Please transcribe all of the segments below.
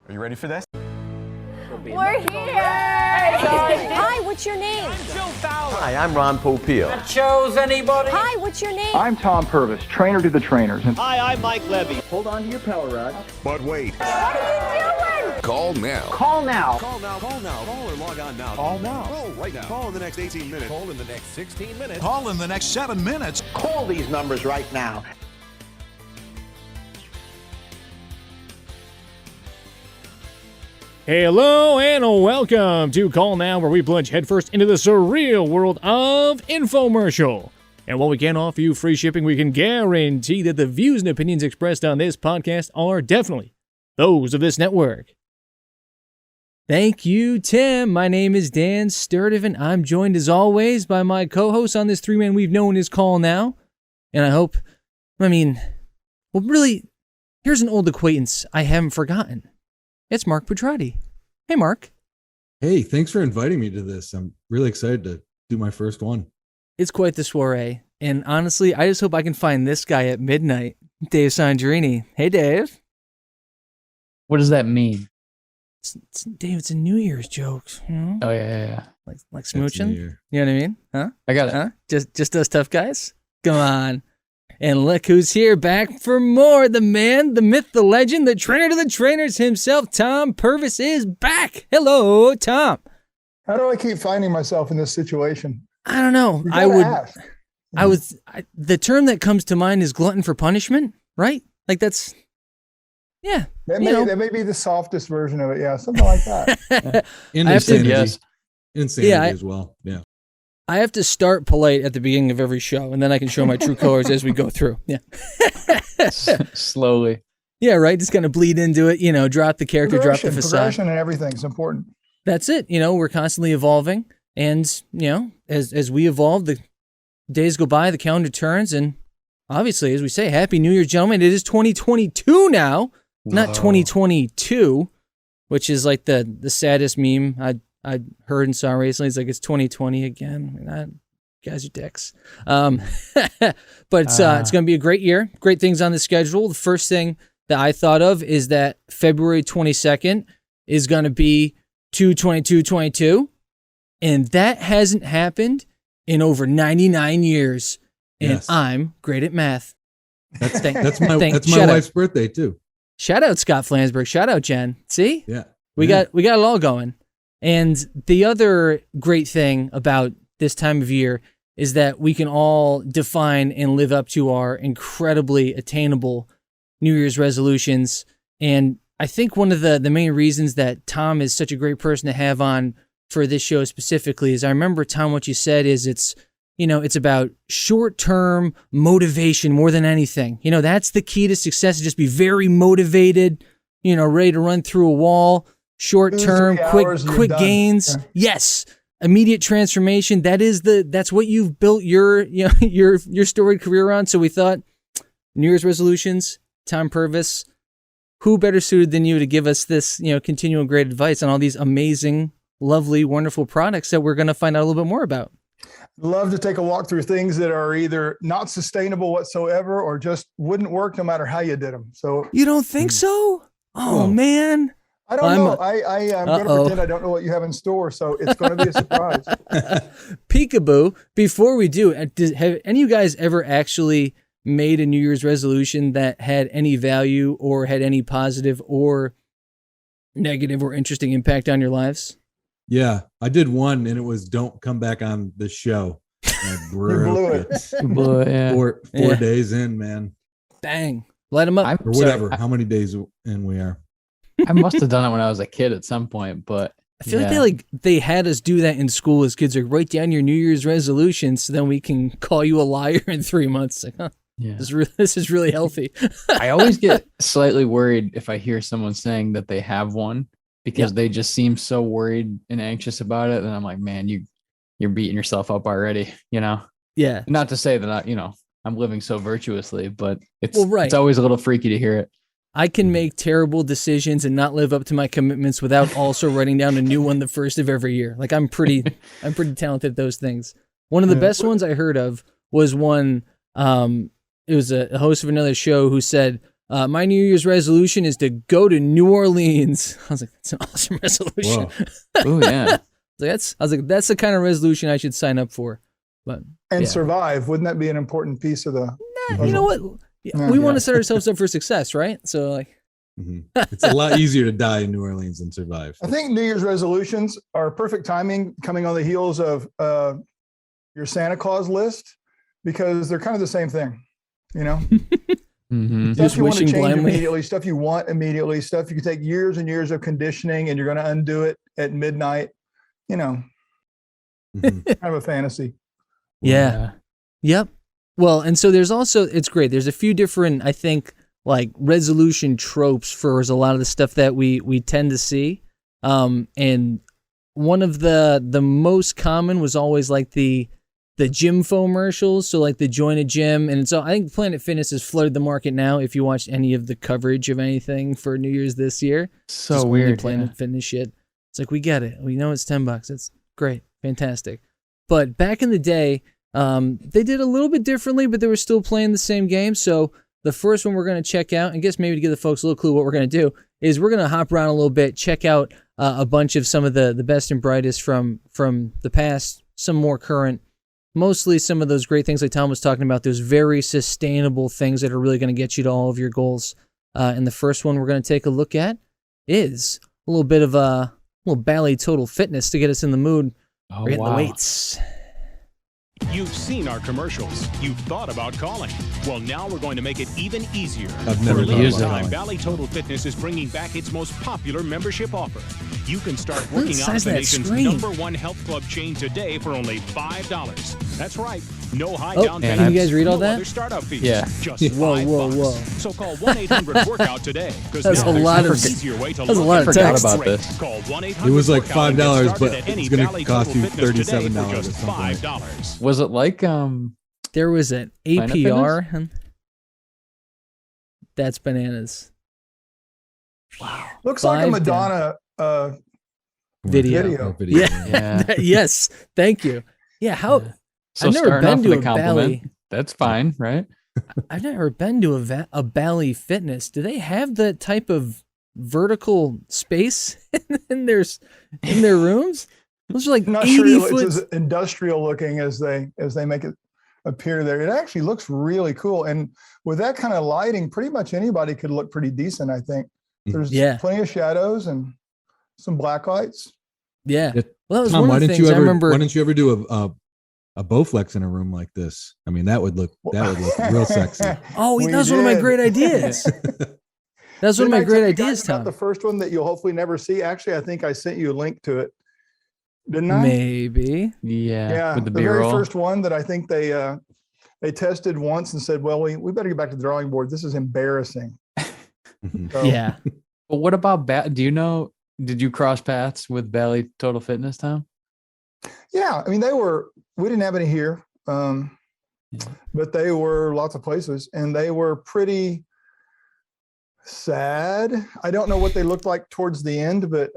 Are you ready for this? We're here! Hi, what's your name? Hi, I'm Ron Popeil. Chose anybody? Hi, what's your name? I'm Tom Purvis, trainer to the trainers. Hi, I'm Mike Levy. Hold on to your power rod. But wait. What are you doing? Call now. Call now. Call now. Call now. Call or log on now. Call now. Call right now. Call in the next 18 minutes. Call in the next 16 minutes. Call in the next 7 minutes. Call these numbers right now. Hello and welcome to Call Now, where we plunge headfirst into the surreal world of infomercial. And while we can't offer you free shipping, we can guarantee that the views and opinions expressed on this podcast are definitely those of this network. Thank you, Tim. My name is Dan Sturdivant. I'm joined as always by my co-host on this three-man we've known as Call Now. And really, here's an old acquaintance I haven't forgotten. It's Mark Petrati. Hey, Mark. Hey, thanks for inviting me to this. I'm really excited to do my first one. It's quite the soiree. And honestly, I just hope I can find this guy at midnight, Dave Sandrini. Hey, Dave. What does that mean? Dave, it's a New Year's joke. You know? Oh, yeah. Like smooching? You know what I mean? Huh? I got it. Huh? Just us tough guys? Come on. And look who's here, back for more. The man, the myth, the legend, the trainer to the trainers himself, Tom Purvis is back. Hello, Tom. How do I keep finding myself in this situation? I don't know. The term that comes to mind is glutton for punishment, right? Like that's, yeah. That may be the softest version of it. Yeah, something like that. Insanity as well. Yeah. I have to start polite at the beginning of every show, and then I can show my true colors as we go through. Yeah. Slowly. Yeah, right? Just kind of bleed into it, drop the character, drop the facade. Progression and everything is important. That's it. We're constantly evolving. And, as we evolve, the days go by, the calendar turns. And obviously, as we say, Happy New Year, gentlemen. It is 2022 now, not 2022, which is like the saddest meme I heard and saw recently. It's like it's 2020 again. Guys are dicks. But it's going to be a great year. Great things on the schedule. The first thing that I thought of is that February 22nd is going to be 2/22/22, and that hasn't happened in over 99 years. And yes. I'm great at math. That's my wife's birthday too. Shout out Scott Flansburgh. Shout out Jen. See? Yeah. We got it all going. And the other great thing about this time of year is that we can all define and live up to our incredibly attainable New Year's resolutions. And I think one of the main reasons that Tom is such a great person to have on for this show specifically is I remember, Tom, what you said is it's about short-term motivation more than anything. That's the key to success, is just be very motivated, ready to run through a wall. Short-term, quick gains. Yeah. Yes. Immediate transformation. That's what you've built your storied career on. So we thought, New Year's resolutions, Tom Purvis, who better suited than you to give us this, continual great advice on all these amazing, lovely, wonderful products that we're going to find out a little bit more about. Love to take a walk through things that are either not sustainable whatsoever or just wouldn't work no matter how you did them. So you don't think so? Oh, man. I don't know. I'm going to pretend I don't know what you have in store, so it's going to be a surprise. Peekaboo. Before we do, have any of you guys ever actually made a New Year's resolution that had any value or had any positive or negative or interesting impact on your lives? Yeah, I did one, and it was don't come back on the show. I blew it. Four days in, man. Dang. Light them up. Or whatever, how many days in we are. I must have done it when I was a kid at some point, but I feel like they had us do that in school as kids. Like, write down your New Year's resolutions so then we can call you a liar in 3 months. Like, huh, yeah. This is really healthy. I always get slightly worried if I hear someone saying that they have one because they just seem so worried and anxious about it. And I'm like, man, you're beating yourself up already, Yeah. Not to say that I'm living so virtuously, but it's always a little freaky to hear it. I can make terrible decisions and not live up to my commitments without also writing down a new one the first of every year. Like I'm pretty talented at those things. One of the best ones I heard of was one, it was a host of another show who said, My New Year's resolution is to go to New Orleans. I was like, that's an awesome resolution. Oh yeah. That's the kind of resolution I should sign up for. But survive. Wouldn't that be an important piece of the? You know what? We want to set ourselves up for success, right? So like, it's a lot easier to die in New Orleans than survive. I think New Year's resolutions are perfect timing, coming on the heels of your Santa Claus list, because they're kind of the same thing, you know. Mm-hmm. Stuff Just you want to wishing change blindly. immediately, stuff you want immediately, stuff you could take years and years of conditioning, and you're going to undo it at midnight. You know, kind of a fantasy. Yeah. Yep. Well, and so there's also, it's great. There's a few different, I think, like resolution tropes for a lot of the stuff that we tend to see. And one of the most common was always like the gym infomercials. So like the join a gym. And so I think Planet Fitness has flooded the market now. If you watched any of the coverage of anything for New Year's this year, So just only weird. Planet Fitness shit. It's like, we get it. We know it's $10. It's great. Fantastic. But back in the day, they did a little bit differently, but they were still playing the same game. So the first one we're going to check out, I guess maybe to give the folks a little clue what we're going to do, is we're going to hop around a little bit, check out a bunch of some of the best and brightest from the past, some more current, mostly some of those great things like Tom was talking about, those very sustainable things that are really going to get you to all of your goals. And the first one we're going to take a look at is a little bit of a little Bally Total Fitness to get us in the mood. Oh, We're hitting the wow. weights. You've seen our commercials. You've thought about calling. Well, now we're going to make it even easier. I've never For a thought limited about time, calling. Valley Total Fitness is bringing back its most popular membership offer. You can start Look at the working out size at of the that nation's screen. #1 health club chain today for only $5. That's right. No high Oh, down can payment. you guys read all no that? other startup fees. Yeah. Just Whoa, $5. whoa, whoa. So call 1-800-WORKOUT today. That's a lot of- That's that's a lot of Forgot text. about this. Call 1-800 It was like workout and get $5, started but at any it's gonna Valley cost Total you Fitness today for $37 or just something like $5. Was it like There was an Planet APR. That's bananas. Looks like a Five Madonna Video. video. Yeah. Yeah. Yes. Thank you. Yeah. How? So I've never starting been off to with a a compliment. Bally. That's fine, right? I've never been to a Bally Fitness. Do they have that type of vertical space in their rooms? Those are like I'm not 80 sure it's foot. as industrial looking as they make it appear there. It actually looks really cool. And with that kind of lighting, pretty much anybody could look pretty decent, I think. There's plenty of shadows and some black lights. Yeah. Yeah. Well, that was Tom, one why of the didn't things you I ever? remember. Why didn't you ever do a Bowflex in a room like this? I mean, that would look real sexy. Oh, We that was one of my did. great ideas. That was one of my Didn't I great tell you guys ideas, about Tom. the first one that you'll hopefully never see. Actually, I think I sent you a link to it. Didn't I? Maybe. Yeah. With the very B-roll. first one that I think they tested once and said, well, we better get back to the drawing board. This is embarrassing. So, Yeah. But what about do you know? Did you cross paths with Bally Total Fitness, Tom? Yeah. I mean, we didn't have any here, but they were lots of places, and they were pretty sad. I don't know what they looked like towards the end, but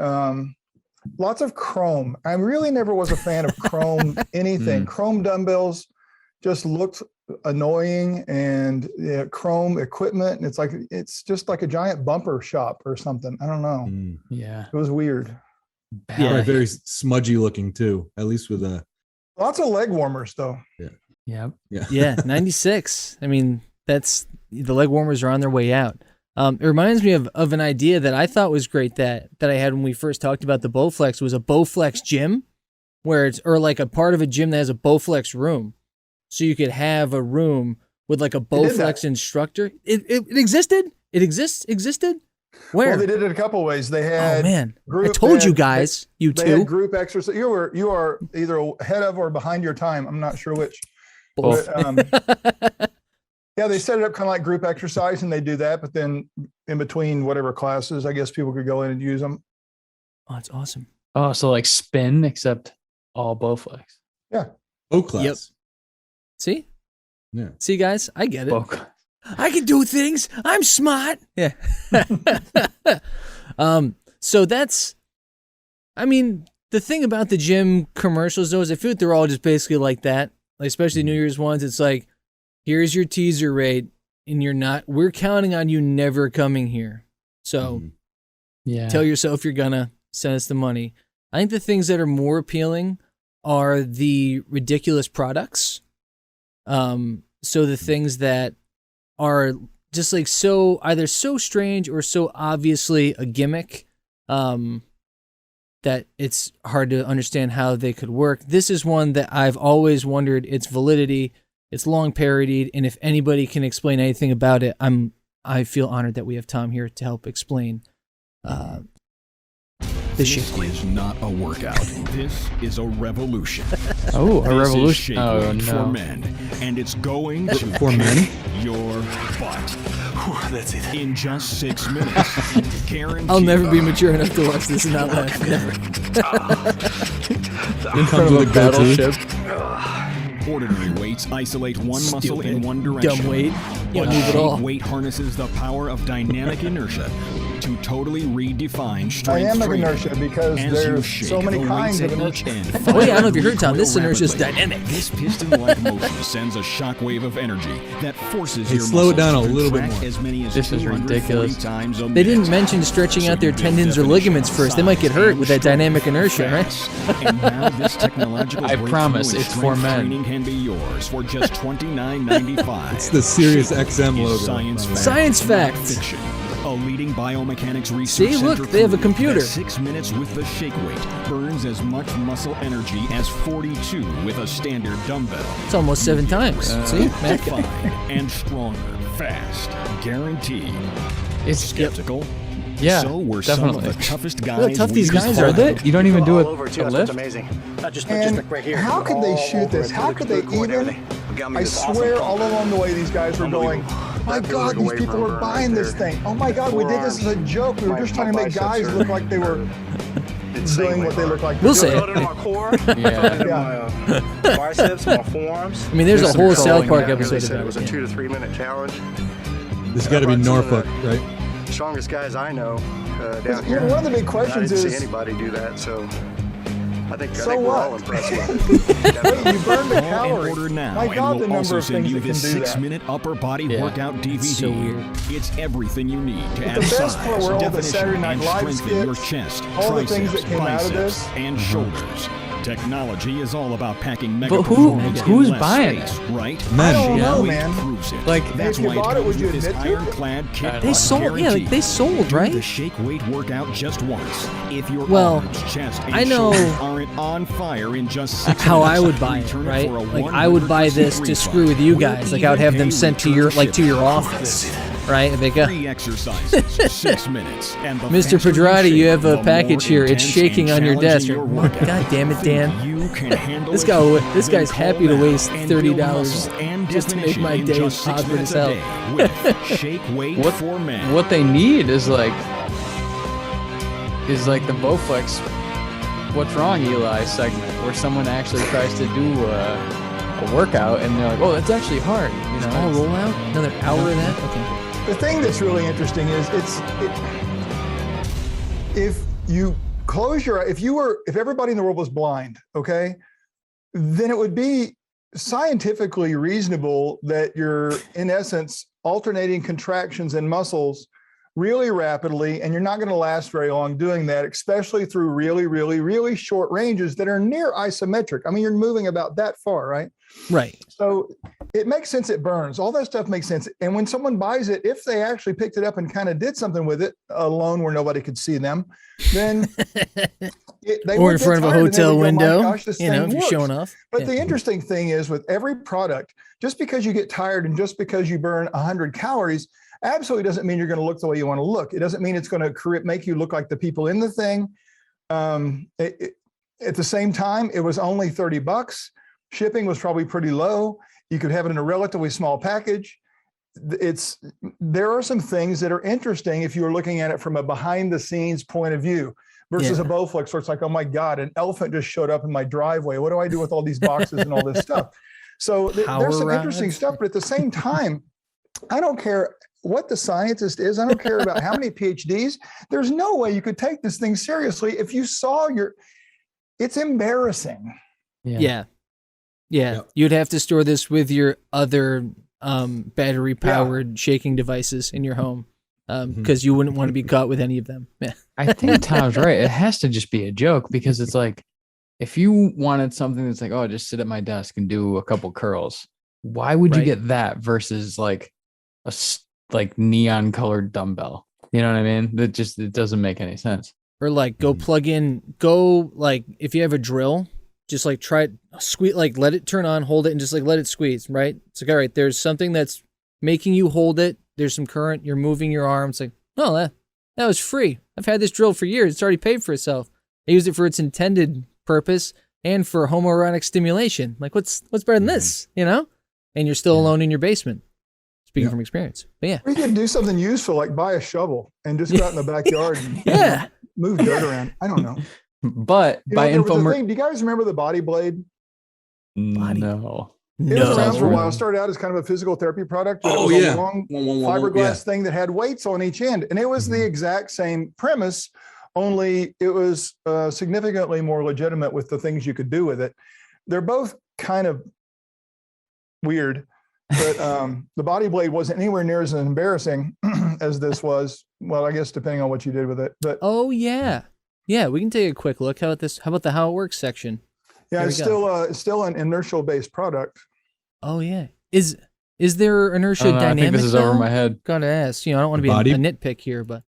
lots of chrome. I really never was a fan of chrome anything. Chrome dumbbells just looked annoying, and chrome equipment. And it's just like a giant bumper shop or something. I don't know. Yeah. It was weird. Probably very smudgy looking too. At least with a Lots of leg warmers though. Yep. Yeah. 96. I mean, that's the leg warmers are on their way out. It reminds me of an idea that I thought was great that I had when we first talked about the Bowflex. Was a Bowflex gym or like a part of a gym that has a Bowflex room. So you could have a room with like a Bowflex instructor. It existed? It existed? Where? Well, they did it a couple ways. They had Oh man. I group- told they you had- guys, you they had two. group exercise. You are either ahead of or behind your time. I'm not sure which. Both. But, yeah, they set it up kind of like group exercise, and they do that. But then in between whatever classes, I guess people could go in and use them. Oh, that's awesome. Oh, so like spin except all Bowflex. O class. Yep. See? Yeah. See, guys, I get it. Bow- I can do things. I'm smart. Yeah. So that's, I mean, the thing about the gym commercials though is I feel like they're all just basically like that. Like especially New Year's ones. It's like, here's your teaser rate and you're not, we're counting on you never coming here. So tell yourself you're gonna send us the money. I think the things that are more appealing are the ridiculous products. So the things that are just like so either so strange or so obviously a gimmick, that it's hard to understand how they could work. This is one that I've always wondered its validity. It's long parodied, and if anybody can explain anything about it, I feel honored that we have Tom here to help explain the shake weight. This is not a workout. This is a revolution. Oh, a This revolution. is shake Oh, weight no. for men, and it's going to For men? kick your butt. That's it. In just 6 minutes. Guaranteed. I'll never be mature enough to watch this and not laugh. Never. It comes with a goatee. Ordinary weights isolate one muscle in one direction. Dumb weight. You But don't move at all. shake weight harnesses the power of dynamic inertia to totally redefine strength Dynamic training. inertia, because As you there's shake, so many the kinds weights of at each inertia. end Oh yeah, I don't know if you heard, Tom. recoil This inertia is rapidly. dynamic. This piston-like motion sends a shockwave of energy that forces Hey, your slow it muscles down a to little bit contract more. as many as This is 240 ridiculous. times a They minute. didn't mention stretching out their So you tendons or build ligaments definition, first. They might get size, hurt and with that strength dynamic inertia, right? fast. And now this technological I breakthrough promise in it's for strength men. training can be yours for just $29.95. It's the Sirius Shake XM is logo. Science fact, Science not fact. fiction. A leading biomechanics research See, look, center they have a proved computer. that 6 minutes with the shake weight burns as much muscle energy as 42 with a standard dumbbell. It's almost 7 times. See, Matt? Defined and stronger, fast, guaranteed. It's Skeptical? yeah, So were some of definitely. the toughest Look how guys. tough these we've guys fought. are. You don't even do All it over, too. a That's lift. amazing. Just And like right here. how could they All shoot over this? it. How Look could at they the cord and even? everything. We got me I this awesome swear, pump. all along the way, these guys were going, Unbelievable. "My That God, blew these away people from were burn buying right this there. thing. Oh my God, we did this as a joke. We were just trying to make guys look like they were doing what they look like." We'll they're say doing. it. Put it in my core. Yeah. Put it in my biceps, my forearms. I mean, there's a There's some whole South trolling Park there. They episode said it about was it. a yeah. 2 to 3 minute challenge. This got to be I've some of Norfolk, the right? Strongest guys I know down You know, here. one of the big And I questions didn't is, see anybody do that, so I think So we're all what? impressed with it. you Definitely. burn the Call and calories. order now, My God, and the we'll number also of send things you that can this do that. 6-minute upper body Yeah. workout DVD. so weird. It's everything you need to add the best size, part were all the definition, Saturday Night and Live strengthen your skits, chest, all the triceps, things that came out of biceps, this. and shoulders. Technology is all about packing mega But performance in who's less buying space, right? Men. I don't Yeah. know, Weight man. proves it. Like, That's if you why bought it, would comes you with this admit to it? ironclad kit. They sold, yeah, like they sold, Do right? the shake weight workout just once. If your Well, arms, chest, and I know shoulders aren't on fire in just 6 how I minutes, would buy it, return right? for a Like I would buy 100% this to refund. screw with you We'll guys. Like I would even have them pay sent to return your like to your shipping. office, right? And they go, 3 exercises, 6 minutes. And the Mr. faster Pedrati, shake, you have a the package more here. It's intense shaking and on your desk. challenging your workout. God damn it, Dan. Think you can handle This it? guy, this Then guy's call happy to now waste and $30 build muscle and just to make definition my in day just 6 awkward minutes as a hell. day with shake weight What- for men. What they need is like the Bowflex "What's Wrong, Eli" segment, where someone actually tries to do a workout and they're like, "Oh, that's actually hard." You know, Oh, roll out another hour of that. Okay. The thing that's really interesting is if you close your if everybody in the world was blind, okay, then it would be scientifically reasonable that you're in essence alternating contractions in muscles really rapidly, and you're not going to last very long doing that, especially through really, really, really short ranges that are near isometric. I mean, you're moving about that far, right? Right. So it makes sense. It burns. All that stuff makes sense. And when someone buys it, if they actually picked it up and kind of did something with it alone where nobody could see them, then they Or would in get front of a tired and they hotel would go, "My window, gosh, this you know, thing if you're works." showing off. But Yeah. the interesting thing is with every product, just because you get tired and just because you burn 100 calories, absolutely doesn't mean you're going to look the way you want to look. It doesn't mean it's going to make you look like the people in the thing. At the same time, it was only $30. Shipping was probably pretty low. You could have it in a relatively small package. There are some things that are interesting if you're looking at it from a behind the scenes point of view versus Yeah. a Bowflex where it's like, oh my God, an elephant just showed up in my driveway. What do I do with all these boxes and all this stuff? So there's some Power interesting rods. stuff, but at the same time, I don't care what the scientist is. I don't care about how many PhDs. There's no way you could take this thing seriously if you saw it's embarrassing. Yeah. Yep. You'd have to store this with your other battery powered shaking devices in your home because you wouldn't want to be caught with any of them. Yeah. I think Tom's right. It has to just be a joke because it's like, if you wanted something that's like, oh, just sit at my desk and do a couple curls, why would you get that versus like like neon colored dumbbell? You know what I mean? It doesn't make any sense. Or like like if you have a drill, just like try it, squeeze, like let it turn on, hold it, and just like let it squeeze, right? It's like, all right, there's something that's making you hold it. There's some current, you're moving your arm. It's like, oh, that was free. I've had this drill for years. It's already paid for itself. I used it for its intended purpose and for homoerotic stimulation. Like, what's better than this, you know? And you're still alone in your basement. Speaking from experience. But yeah. We could do something useful, like buy a shovel and just go out in the backyard and move dirt around. I don't know. But by infomercials. Do you guys remember the Body Blade? No. It was around for a while. It started out as kind of a physical therapy product. But it was a long fiberglass thing that had weights on each end. And it was the exact same premise, only it was significantly more legitimate with the things you could do with it. They're both kind of weird, but the Body Blade wasn't anywhere near as embarrassing as this was. Well, I guess depending on what you did with it. But yeah, we can take a quick look. How about the how it works section? Yeah, it's still an inertial based product. Oh yeah, is there inertia dynamic? I think this is over my head. Gotta ask. I don't want to be a nitpick here, but.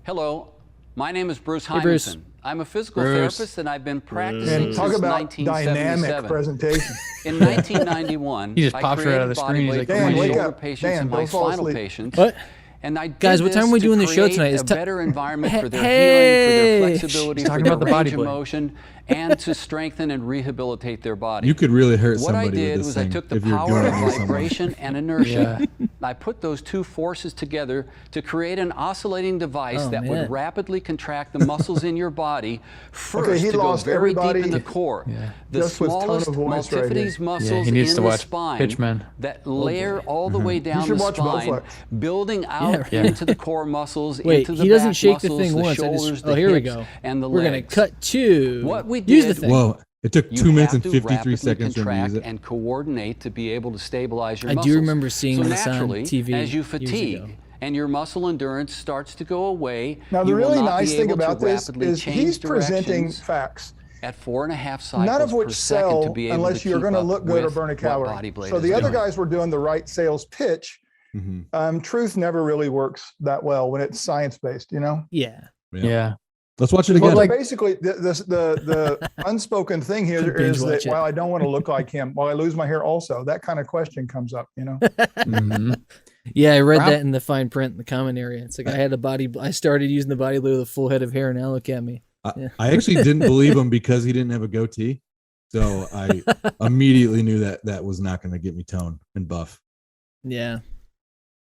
Hello, my name is Bruce Hey, Bruce. Hymanson. I'm a physical therapist, and I've been practicing since talk about 1977. dynamic presentation. In 1991, He just pops right out of the screen. He's like, for my wake shoulder up. patients Dan, and my don't fall spinal asleep. patients. What? And I did Guys, what time this are we to doing the show create tonight? a better environment for their Hey. healing, for their flexibility, He's for talking their about the Body range of Blade. motion, and to strengthen and rehabilitate their body. You could really hurt What I somebody did with this was thing I took the if you're power doing of it to someone. vibration and inertia. I put those two forces together to create an oscillating device that would rapidly contract the muscles in your body first he to go lost very deep everybody in the core. The just with tone of smallest voice right multifidus here. muscles he needs in to the watch spine Pitchman. that layer all the way down should the watch spine, Bowflex. building out Yeah. into the core muscles, Wait, into the he doesn't back shake the muscles, thing the once. shoulders, Oh, the here we hips, go. and the We're gonna legs. cut to What we use the did- thing. Whoa, it took You 2 minutes have and to 53 rapidly seconds for him to contract use it. and coordinate to be able to stabilize your I do muscles. remember seeing so this on naturally, TV as you years fatigue ago. and your muscle endurance starts to go away, Now, the you will really not nice be thing able to about this rapidly is change he's presenting directions facts, at 4.5 cycles none of per which second to sell be able unless to you're keep going to up look good or with burn a what calorie. Body Blade So is the other doing. guys were doing the right sales pitch. Truth never really works that well when it's science-based, you know? Yeah. Let's watch it Well, again. basically, the unspoken thing here Binge is watch that, it. well, I don't want to look like him. Well, I lose my hair also. That kind of question comes up, you know? Yeah, I read that in the fine print in the comment area. It's like I started using the Body Blade with a full head of hair. Now look at me. I actually didn't believe him because he didn't have a goatee. So I immediately knew that was not going to get me tone and buff. Yeah.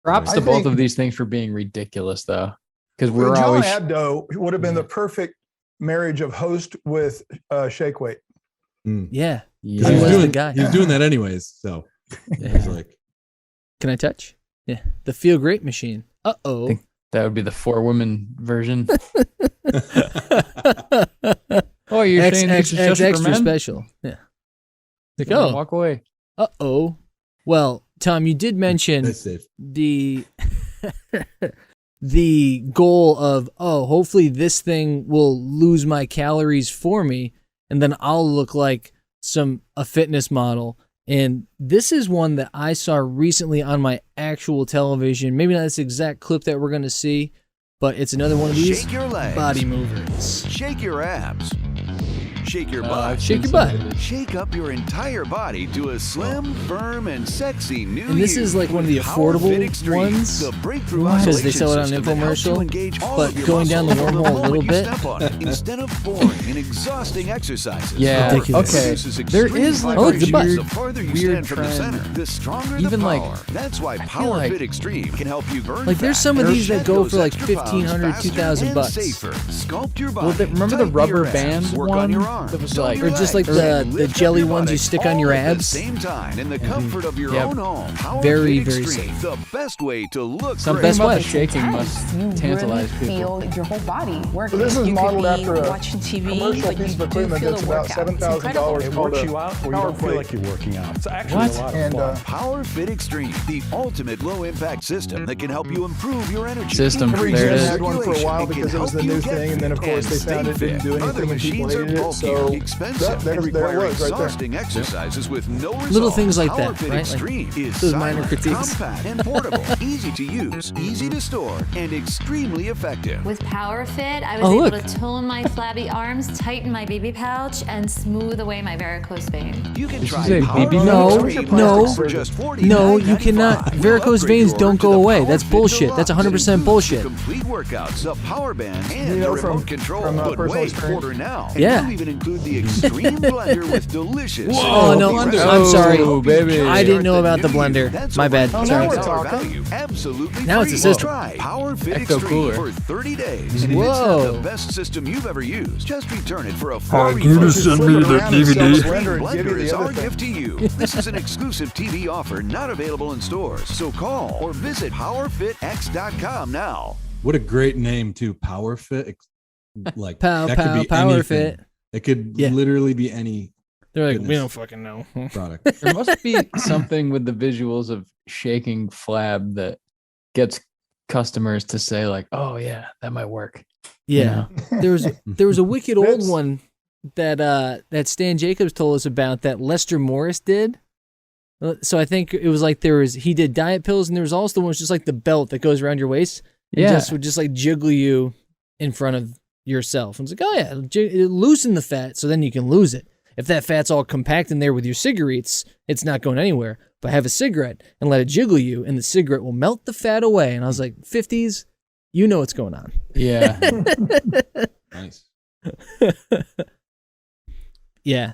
Props I to both think- of these things for being ridiculous, though, because Well, we're John always Abdo would have been the perfect marriage of host with shake weight. Yeah. Yeah. He was the doing, guy. he's doing that anyways. So it's like, Can I touch? Yeah. The Feel Great machine. Uh-oh. think that would be the 4-woman version. Oh, you're saying this is just for extra men? special. Yeah. Like, Yeah, oh. walk away. Uh-oh. Well, Tom, you did mention that's safe. the the goal of, hopefully this thing will lose my calories for me and then I'll look like a fitness model. And this is one that I saw recently on my actual television. Maybe not this exact clip that we're going to see, but it's another one of these Shake your legs. body movers. Shake your abs. Shake your butt. Shake your butt. Shake up your entire body to a slim, firm, and sexy new And this you is like one of the with Power affordable Fit Extreme, ones, the breakthrough because they isolation sell it on system that helps you infomercial, engage all but of your going down the muscles from wormhole a little moment you bit. step on it, instead of boring and exhausting exercises. Yeah. Ridiculous. Okay. Produces There extreme is like Oh, it's a vibration. button. The farther you weird stand from the trend. center, the stronger Even the like- power. That's why feel Power like- Fit Extreme can help you burn Like, there's fat some of and these that shed go those for like extra pounds $1,500, faster $2,000 and bucks. safer. Sculpt your body. Well, remember the tighten rubber your abs, band work on your one That was like, or just like the jelly ones you stick on your abs. Same time in the comfort of your own home. Power Very, Fit very Extreme, safe. the best way to look Some great. best way. Shaking must tantalize people. Feel your whole body working. So this is you modeled could be after a watching TV, commercial but piece you of do equipment feel that's the about workout. It's $7,000. incredible. It works you out, or you don't feel like you're working out. It's actually What? a lot of And, fun. Power Fit Extreme, the ultimate low-impact system that can help you improve your energy. System, Every there it gym is. had one for a while It can because it was help the you new get thing, and then of fit course they and found it stay didn't do fit. anything Other and people machines are hated it. bulky, So expensive, there and it require was right there. exhausting exercises with no results. Little things like Power that, Fit right? Extreme Like is those minor silent, critiques. compact, and portable, easy to use, easy to store, and extremely effective. With Power Fit, I was able look. to tone my flabby arms, tighten my baby pouch, and smooth away my varicose vein. You can Did try you say Power baby Fit No, Extreme no, for just $49.95. No, you cannot. We'll Varicose upgrade veins your don't order to go the away. Power That's Fit bullshit. That's Deluxe. 100% It bullshit. includes the complete workouts, the power band, and You the know remote from control. But personal wait, experience. order now. And Yeah. we'll even include the Extreme Blender with delicious. Oh, no, healthy I'm sorry. Oh, baby. I didn't know about the Start blender. That's My over bad. Oh, now Sorry. we're $1 talking. value, absolutely Now it's free. a system. Try Power Fit Ecto Extreme Cooler. for 30 days. And if it's Whoa. not the best system you've ever used, just return it for a full I'm refund. gonna send me the DVD. Extreme Blender and give you Blender the is other our thing. gift to you. This is an exclusive TV offer not available in stores. So call or visit powerfitx.com now. What a great name too, Power Fit. Like Pow, that pow, could be Power anything. Fit. It could Yeah. literally be any They're like, we Goodness. don't fucking know. product. There must be something with the visuals of shaking flab that gets customers to say like, "Oh yeah, that might work." Yeah. There was a wicked old That's- one that Stan Jacobs told us about that Lester Morris did. So I think it was like he did diet pills, and there was also the one was just like the belt that goes around your waist. And Yeah. just would just like jiggle you in front of yourself. And it's like, oh yeah, it'll loosen the fat so then you can lose it. If that fat's all compact in there with your cigarettes, it's not going anywhere. But have a cigarette and let it jiggle you, and the cigarette will melt the fat away. And I was like, 50s, you know what's going on. Yeah. Nice. Yeah.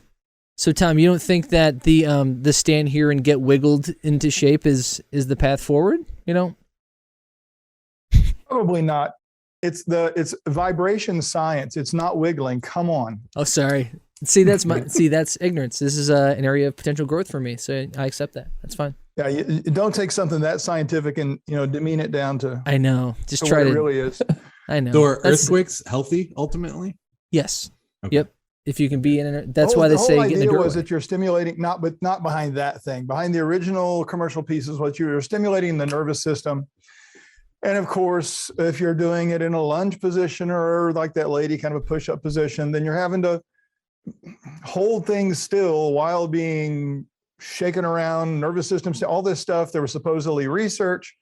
So Tom, you don't think that the stand here and get wiggled into shape is the path forward? You know? Probably not. It's vibration science. It's not wiggling. Come on. Oh, sorry. That's ignorance. This is an area of potential growth for me, so I accept that. That's fine. Yeah, you don't take something that scientific and demean it down to. I know. Just to try what to. it really is. I know. So are That's- earthquakes healthy ultimately? Yes. Okay. Yep. If you can be in it, that's The why they whole say get in the idea doorway. was that you're stimulating not behind that thing. Behind the original commercial pieces, what you're stimulating the nervous system. And of course, if you're doing it in a lunge position or like that lady, kind of a push-up position, then you're having to hold things still while being shaken around, nervous system, all this stuff. There was supposedly research,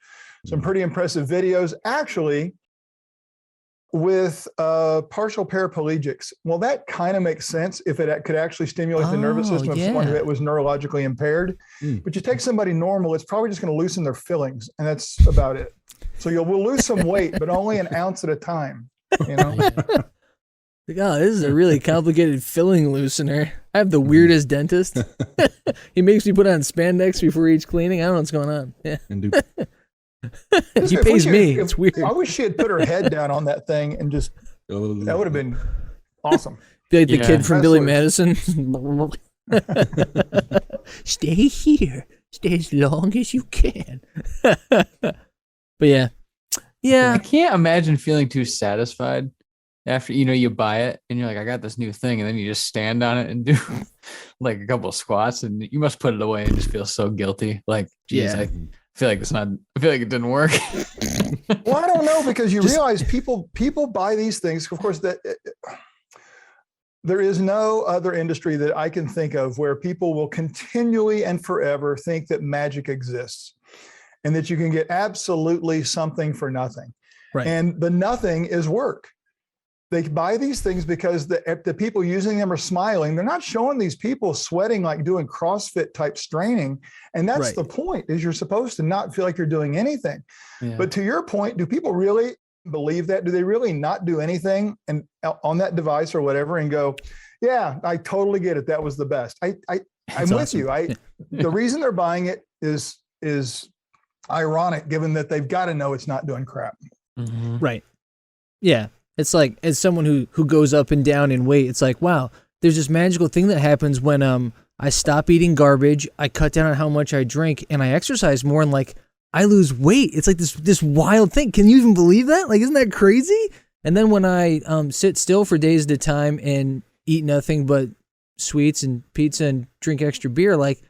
some pretty impressive videos, actually, with partial paraplegics. Well, that kind of makes sense if it could actually stimulate the nervous system of someone that was neurologically impaired. But you take somebody normal, it's probably just going to loosen their fillings, and that's about it. So we'll lose some weight, but only an ounce at a time. Like, oh, this is a really complicated filling loosener. I have the weirdest dentist. He makes me put on spandex before each cleaning. I don't know what's going on. Yeah. And He pays me. It's weird. I wish she had put her head down on that thing and just, that would have been awesome. Be like the kid from Billy Madison. Stay here. Stay as long as you can. But yeah. I can't imagine feeling too satisfied after you buy it and you're like, I got this new thing, and then you just stand on it and do like a couple of squats, and you must put it away and just feel so guilty. Like, geez, I feel like I feel like it didn't work. Well, I don't know, because you realize people buy these things. Of course, that there is no other industry that I can think of where people will continually and forever think that magic exists and that you can get absolutely something for nothing. Right. And the nothing is work. They buy these things because the people using them are smiling. They're not showing these people sweating like doing CrossFit type straining. And that's the point, is you're supposed to not feel like you're doing anything. Yeah. But to your point, do people really believe that? Do they really not do anything and on that device or whatever and go, yeah, I totally get it. That was the best. I'm with you. The reason they're buying it is ironic, given that they've got to know it's not doing crap. Mm-hmm. Right. Yeah. It's like, as someone who goes up and down in weight, it's like, wow, there's this magical thing that happens when I stop eating garbage, I cut down on how much I drink, and I exercise more, and like I lose weight. It's like this wild thing. Can you even believe that? Like, isn't that crazy? And then when I sit still for days at a time and eat nothing but sweets and pizza and drink extra beer, like,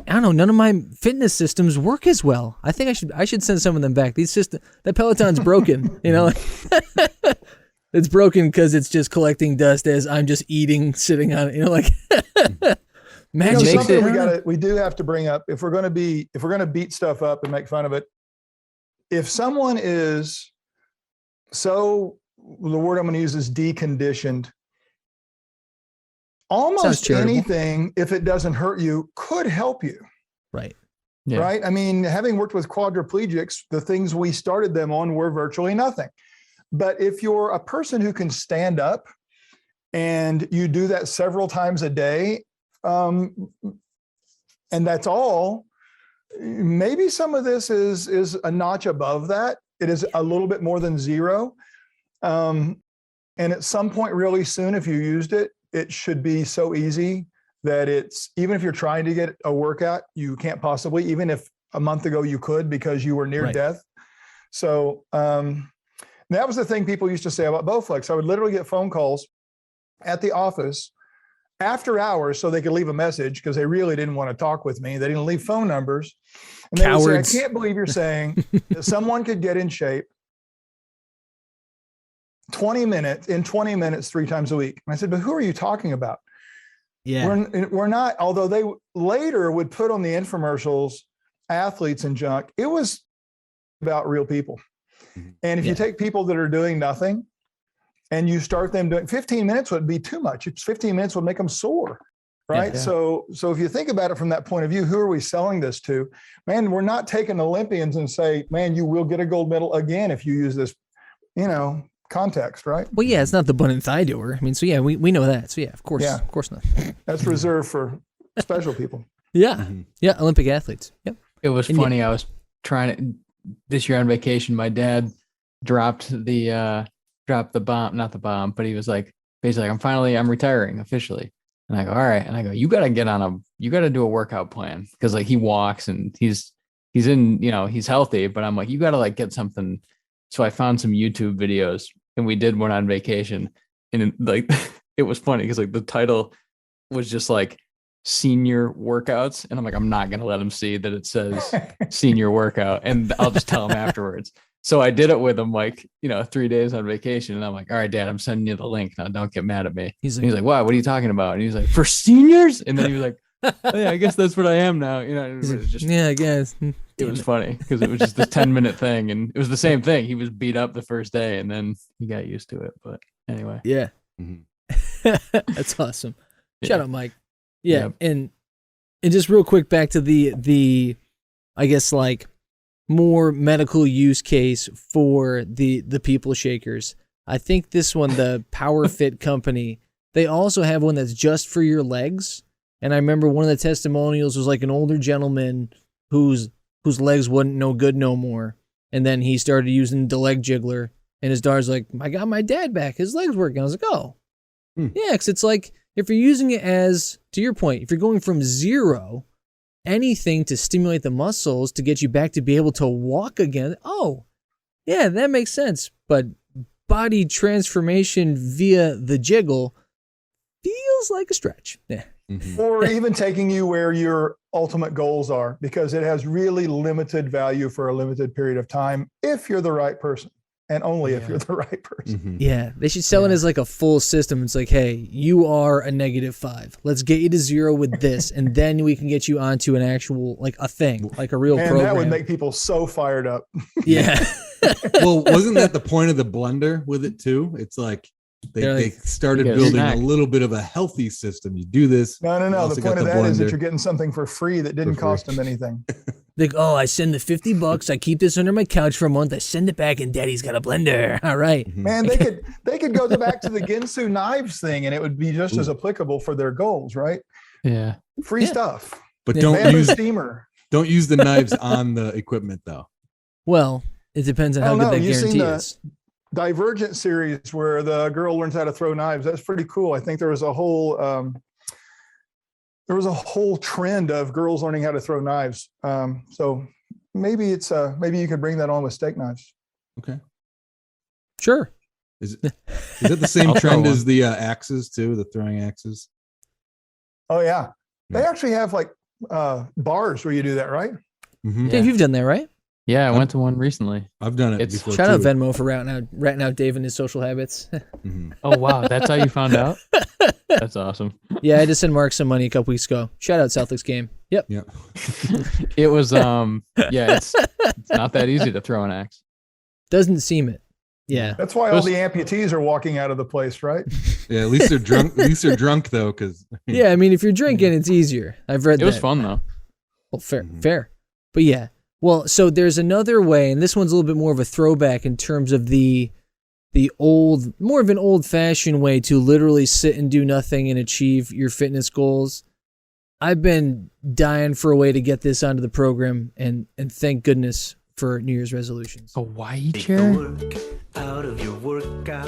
I don't know, none of my fitness systems work as well. I think I should send some of them back. That Peloton's broken, you know. It's broken because it's just collecting dust as I'm just eating, sitting on it, you know, like magic. Something we do have to bring up if we're going to beat stuff up and make fun of it. If someone is the word I'm going to use is deconditioned. Almost anything, if it doesn't hurt you, could help you. Right. Yeah. Right. I mean, having worked with quadriplegics, the things we started them on were virtually nothing. But if you're a person who can stand up and you do that several times a day, and that's all, maybe some of this is a notch above that. It is a little bit more than zero. And at some point really soon, if you used it, it should be so easy that even if you're trying to get a workout, you can't possibly, even if a month ago you could because you were near death. So that was the thing people used to say about Bowflex. I would literally get phone calls at the office after hours so they could leave a message because they really didn't want to talk with me. They didn't leave phone numbers. And they would say, I can't believe you're saying that someone could get in shape 20 minutes, 3 times a week. And I said, but who are you talking about? Yeah. We're not, although they later would put on the infomercials, athletes and junk, it was about real people. And if you take people that are doing nothing and you start them doing 15 minutes would be too much. 15 minutes would make them sore. Right. Yeah. So if you think about it from that point of view, who are we selling this to? Man, we're not taking Olympians and say, man, you will get a gold medal again if you use this, context, right? Well, yeah, it's not the butt and thigh doer. I mean, so yeah, we know that. So yeah, of course not. That's reserved for special people. Yeah. Yeah, Olympic athletes. Yep. It was funny. I was this year on vacation, my dad dropped the bomb, not the bomb, but he was like, basically, I'm retiring officially. And I go, all right. And I go, you got to do a workout plan. Cause like he walks and he's in, he's healthy, but I'm like, you got to like get something. So I found some YouTube videos and we did one on vacation, and like, it was funny. Cause like the title was just like senior workouts. And I'm like, I'm not going to let him see that it says senior workout, and I'll just tell him afterwards. So I did it with him, like, 3 days on vacation. And I'm like, all right, Dad, I'm sending you the link. Now don't get mad at me. He's like, what are you talking about? And he's like, for seniors? And then he was like, oh, yeah, I guess that's what I am now. It was just, yeah, I guess. It was funny because it was just this 10-minute thing. And it was the same thing. He was beat up the first day and then he got used to it. But anyway. Yeah. That's awesome. Shout out, Mike. Yeah. And just real quick back to the I guess like more medical use case for the people shakers. I think this one, the Power Fit company, they also have one that's just for your legs. And I remember one of the testimonials was like an older gentleman whose legs wasn't no good no more. And then he started using the leg jiggler, and his daughter's like, I got my dad back. His legs working. I was like, oh, yeah. Cause it's like, if you're using it as, to your point, if you're going from zero, anything to stimulate the muscles to get you back to be able to walk again. Oh, yeah, that makes sense. But body transformation via the jiggle feels like a stretch. Yeah. Or even taking you where your ultimate goals are, because it has really limited value for a limited period of time if you're the right person, and only if you're the right person. Yeah, they should sell it as like a full system. It's like, hey, you are a -5. Let's get you to 0 with this, and then we can get you onto an actual, like a thing, like a real program. That would make people so fired up. Yeah. Well, wasn't that the point of the blender with it too? It's like they started building a little bit of a healthy system. You do this. No. The point of that is that you're getting something for free that didn't cost them anything. Like, oh, I send the $50. I keep this under my couch for a month. I send it back, and Daddy's got a blender. All right, man. They could go back to the Ginsu knives thing, and it would be just as applicable for their goals, right? Yeah, free stuff. But don't use steamer. Don't use the knives on the equipment though. Well, it depends on how good that guarantee is. Divergent series where the girl learns how to throw knives. That's pretty cool. I think there was a whole trend of girls learning how to throw knives. So maybe you could bring that on with steak knives. Okay. Sure. Is it the same trend as the axes too? The throwing axes? Oh yeah. They actually have like bars where you do that, right? Mm-hmm. Dave, you've done that, right? Yeah, I went to one recently. I've done it before. Shout out Venmo for ratting out Dave and his social habits. Mm-hmm. Oh wow, that's how you found out? That's awesome. Yeah, I just sent Mark some money a couple weeks ago. Shout out Celtics game. Yep. Yeah. It was it's not that easy to throw an axe. Doesn't seem it. Yeah. That's why all the amputees are walking out of the place, right? Yeah, at least they're drunk. At least they're drunk though, because yeah, I mean, if you're drinking, it's easier. I've read that. It was fun though. Well, fair. But yeah. Well, so there's another way, and this one's a little bit more of a throwback in terms of the more of an old-fashioned way to literally sit and do nothing and achieve your fitness goals. I've been dying for a way to get this onto the program, and thank goodness for New Year's resolutions. Hawaii chair? Out of your workout.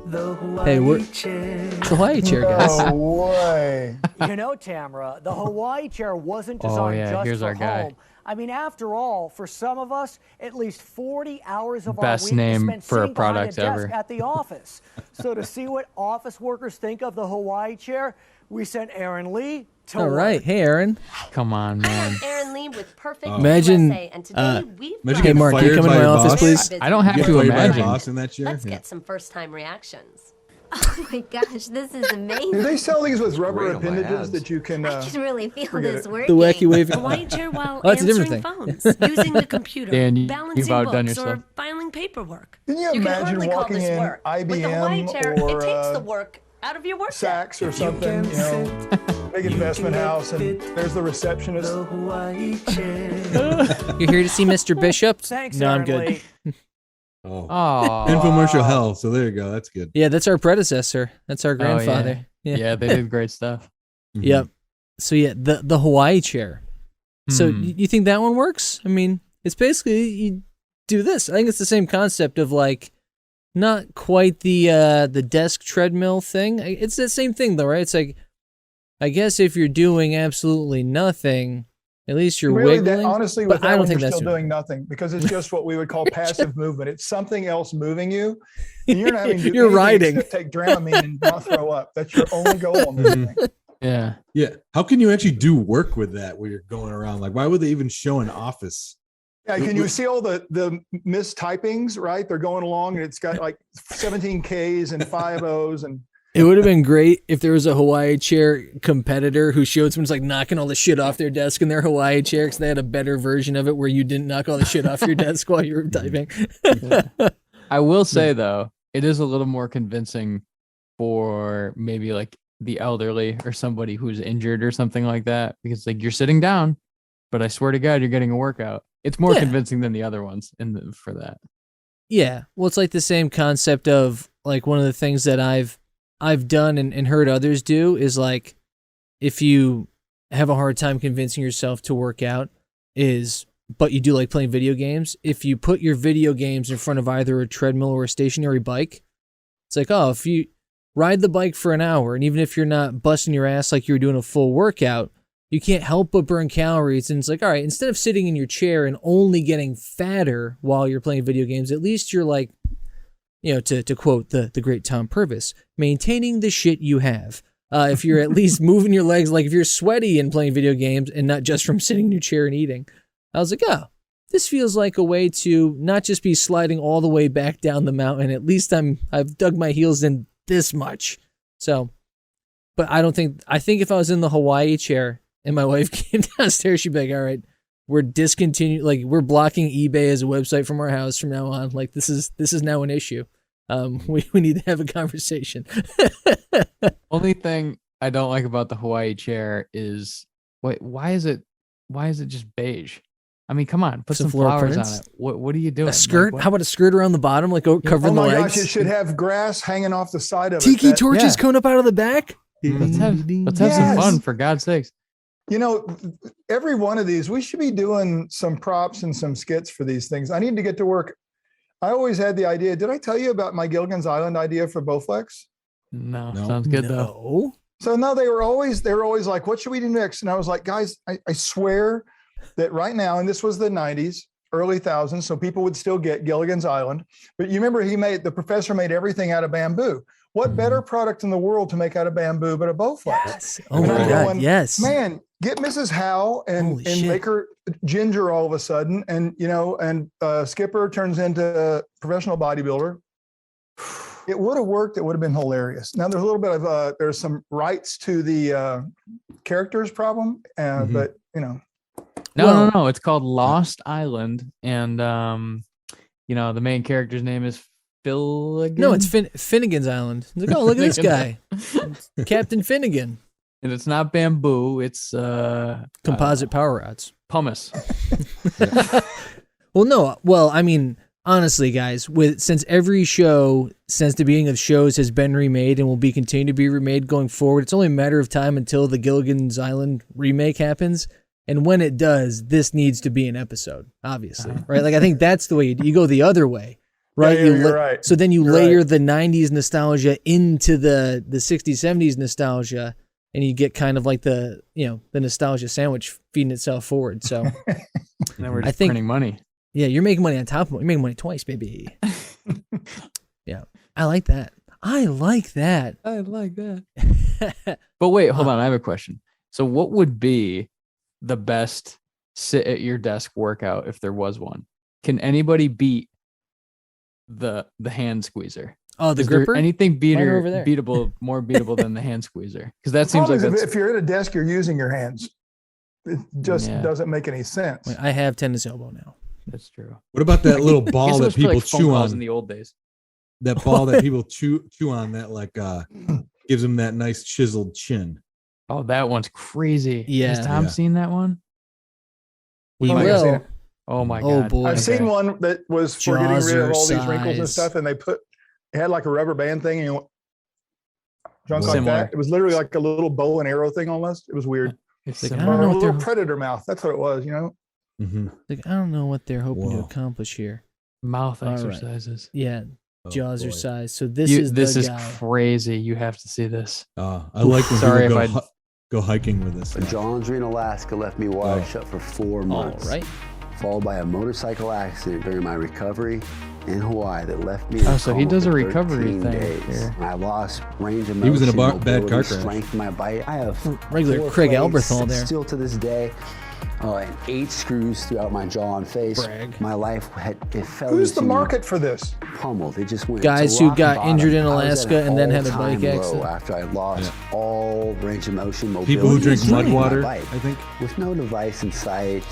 The Hey, Hawaii chair. The Hawaii chair, guys. No way. You know, Tamara, the Hawaii chair wasn't designed just here's for our guy. home. I mean, after all, for some of us, at least 40 hours of Best our week name is spent for a sitting behind product a desk ever. at the office. So to see what office workers think of the Hawaii chair, we sent Aaron Lee to All work. right. Hey, Aaron. Come on, man. Aaron Lee with Perfect Imagine, USA, and today we've imagine got Hey, Mark, can you come in my office, please? I don't have Get to fired by a imagine. boss in that chair. Let's get some first-time reactions. Oh my gosh, this is amazing. Do they sell these with rubber Great on my appendages ads. that you can? I can really feel forget this it. working. The wacky wave. Hawaii chair while Oh, that's a different answering thing. phones, using the computer, Dan, you've balancing outdone books, yourself. or filing paperwork. Can you You can imagine hardly call walking this in work. With the Hawaii chair, IBM it takes the or work out of your work. Saks or something, you know, big investment house, and there's the receptionist. The Hawaii chair. You're here to see Mr. Bishop? Thanks, No, I'm Aaron good. Lee. Oh, Oh. infomercial hell. So there you go. That's good. Yeah, that's our predecessor. That's our grandfather. Yeah, they did great stuff. Mhm. Yep. So yeah, the Hawaii chair. So Hmm. you think that one works? I mean, it's basically you do this. I think it's the same concept of like not quite the desk treadmill thing. It's the same thing though, right? It's like I guess if you're doing absolutely nothing, at least you're Really, wiggling. honestly, but with that I don't one, think you're that's still doing nothing because it's just what we would call passive movement. It's something else moving you. And you're not having to do You're anything riding. except take Dramamine and not throw up. That's your only goal on this thing. Yeah. Yeah. How can you actually do work with that where you're going around? Like, why would they even show an office? Yeah, can you see all the mistypings, right? They're going along and it's got like 17 Ks and 5 Os and It would have been great if there was a Hawaii chair competitor who showed someone's like knocking all the shit off their desk in their Hawaii chair because they had a better version of it where you didn't knock all the shit off your desk while you were typing. I will say though, it is a little more convincing for maybe like the elderly or somebody who's injured or something like that because like you're sitting down, but I swear to God, you're getting a workout. It's more convincing than the other ones for that. Yeah. Well, it's like the same concept of like one of the things that I've done and heard others do is like if you have a hard time convincing yourself to work out but you do like playing video games, if you put your video games in front of either a treadmill or a stationary bike, it's like, oh, if you ride the bike for an hour and even if you're not busting your ass like you're doing a full workout, you can't help but burn calories. And it's like, all right, instead of sitting in your chair and only getting fatter while you're playing video games, at least you're like, you know, to quote the great Tom Purvis, maintaining the shit you have. If you're at least moving your legs, like if you're sweaty and playing video games and not just from sitting in your chair and eating, I was like, oh, this feels like a way to not just be sliding all the way back down the mountain. At least I've dug my heels in this much. So, but I think if I was in the Hawaii chair and my wife came downstairs, she'd be like, all right, we're we're blocking eBay as a website from our house from now on. Like this is now an issue. We need to have a conversation. Only thing I don't like about the Hawaii chair is why is it just beige? I mean, come on, put some flowers on it. What are you doing? A skirt? Like, how about a skirt around the bottom, like covering the Oh my legs? gosh, it should have grass hanging off the side of Tiki it. torches coming up out of the back. Let's have some fun, for God's sakes. You know, every one of these, we should be doing some props and some skits for these things. I need to get to work I always had the idea. Did I tell you about my Gilligan's Island idea for Bowflex? No. Sounds good though. So no, they were always like, what should we do next? And I was like, guys, I swear that right now, and this was the 90s, early thousands, so people would still get Gilligan's Island. But you remember the professor made everything out of bamboo. What better product in the world to make out of bamboo but a Bowflex? Yes. Oh my God, yes. Man, get Mrs. Howe and make her ginger all of a sudden. And, Skipper turns into a professional bodybuilder. It would have worked. It would have been hilarious. Now there's a little bit of, there's some rights to the characters problem, but, No. It's called Lost Island. And, the main character's name is Finnegan? No, it's Finnegan's Island. It's like, oh, look at this guy. Captain Finnegan. And it's not bamboo. It's composite power rods. Pumice. Well, I mean, honestly, guys, since every show, since the beginning of shows, has been remade and will be continued to be remade going forward, it's only a matter of time until the Gilligan's Island remake happens. And when it does, this needs to be an episode, obviously, right? Like, I think that's the way you go the other way. Right, yeah, you're right. So then you layer the 90s nostalgia into the 60s, 70s nostalgia, and you get kind of like the nostalgia sandwich feeding itself forward. So now we're just printing money. Yeah, you're making money on top of it. You're making money twice, baby. Yeah, I like that. But wait, hold on. I have a question. So what would be the best sit at your desk workout if there was one? Can anybody beat the hand squeezer? Oh, the gripper? Anything more beatable than the hand squeezer? Because that seems like if you're at a desk, you're using your hands. It just doesn't make any sense. Wait, I have tennis elbow now. That's true. What about that little ball that people chew on in the old days? That ball that people chew on that gives them that nice chiseled chin. Oh, that one's crazy. Yeah. Has Tom seen that one? We will. Oh my Oh, God. boy. I've seen one that was for getting rid of all these Jawser wrinkles and size. stuff, and it had like a rubber band thing, and junk like Similar. that. It was literally like a little bow and arrow thing almost. It was weird. It's Like, I similar. don't know A what little they're predator mouth. That's what it was, like. I don't know what they're hoping to Whoa. accomplish here. Mouth All right. exercises. Yeah, Oh, jaws are boy. size. So this is the guy. Crazy. You have to see this. I like when Sorry people if go hiking with this. A jaw injury in Alaska left me wired shut for 4 months. All right. Followed by a motorcycle accident during my recovery in Hawaii that left me in Oh, so he coma does a for recovery 13 thing days. here. I lost range of motion, He was in a bad mobility, car crash. strength in my bite. I have Regular 4 Craig plates Alberthal there. still to this day. And 8 screws throughout my jaw and face. Brag. My life fell Who's the into market for this? pummeled. It just went Guys to who rock got bottom. injured in I was at Alaska an and then had a all-time bike low accident. after I lost all range of motion, mobility. People who drink and mud strength in my water, bike. I think. With no device in sight,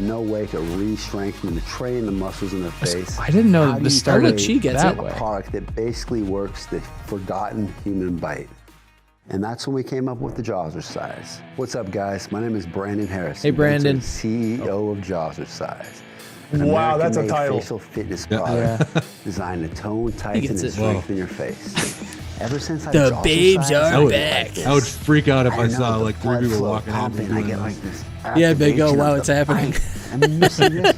no way to re-strengthen, to train the muscles in the face. I didn't know How do this you started Look, she gets that it. a way. product that basically works the forgotten human bite. And that's when we came up with the Jawzrsize. What's up, guys? My name is Brandon Harris. Hey, Brandon. CEO of Jawzrsize. An Wow, that's a American-made title. facial fitness product designed to tone, tighten, gets and it. strengthen your face. Ever since I The babes Jawzrsize, are I look back. like this. I would freak out if I know saw the like 3 blood people flow walking out. pumping. I get like this. Yeah, they go, activation wow, of it's the happening. bite. I mean, you see this?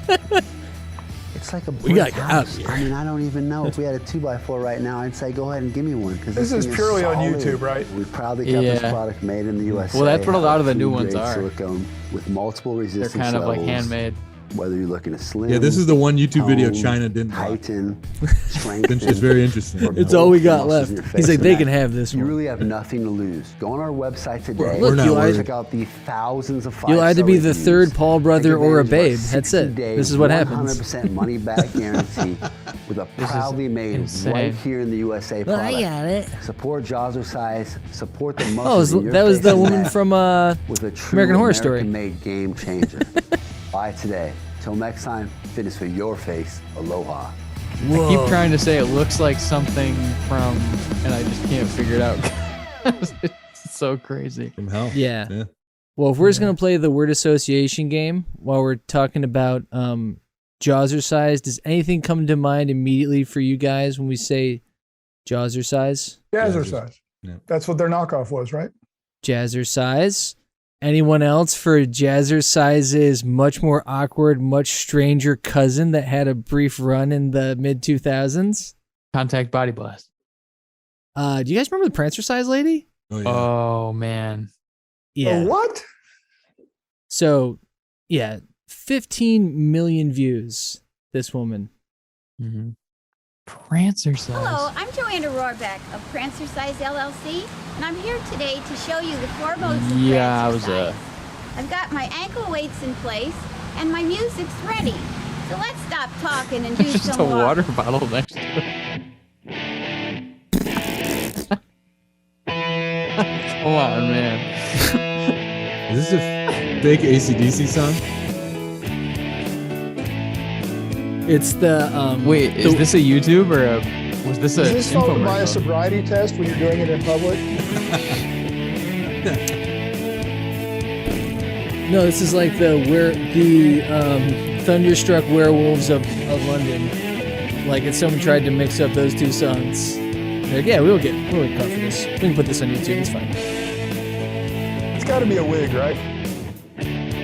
It's like a We gotta brick get out of house. here. I mean, I don't even know if we had a 2x4 right now. I'd say go ahead and give me one because This is purely on YouTube, right? We proudly kept this Yeah. product made in the USA. Well, that's what a lot of the new ones Food-grade are. Silicone with multiple They're resistance kind of like levels. handmade. Whether you're looking to slim, Yeah, this is the one YouTube video tone, China didn't buy. tighten, strengthen. It's very interesting. or It's build all we the got muscles left. in your He's face. like, they And can have this You one. really have nothing to lose. Go on our website today. Look, you'll either- check out the thousands of You'll either be the reviews. third Paul brother Take or a advantage babe. of our That's it. 60-day, This is what happens. 100% money back guarantee with a This is proudly made insane. right here in the USA Well, product. I got it. Support Jawzrsize. Support the Oh, muscles in your that was face the and woman neck from with a true American Horror Story. American-made game changer. Buy today. Till next time, fitness for your face. Aloha. I keep trying to say it looks like something from, and I just can't figure it out. It's so crazy. From hell. Yeah. Well, if we're just gonna play the word association game while we're talking about Jawzrsize, does anything come to mind immediately for you guys when we say Jawzrsize? Jazzercise. Yeah. That's what their knockoff was, right? Jazzercise. Anyone else for Jazzercise's much more awkward, much stranger cousin that had a brief run in the mid-2000s? Contact Body Blast. Do you guys remember the Prancercise lady? Oh, yeah. Oh man. Yeah. What? So, yeah, 15 million views, this woman. Mm-hmm. Prancercise. Hello, I'm Joanna Rohrbeck of Prancercise LLC, and I'm here today to show you the 4 modes of Prancercise. I've got my ankle weights in place, and my music's ready. So let's stop talking and do Just some a walking. water bottle next to it. Come on, man. Is this a fake AC/DC song? It's the Wait, is this a YouTube or was this a Is this followed by a infomercial? sobriety test when you're doing it in public? No, this is like the Thunderstruck Werewolves of London. Like if someone tried to mix up those two songs. They're like, yeah, we'll get caught for this. We can put this on YouTube. It's fine. It's got to be a wig, right?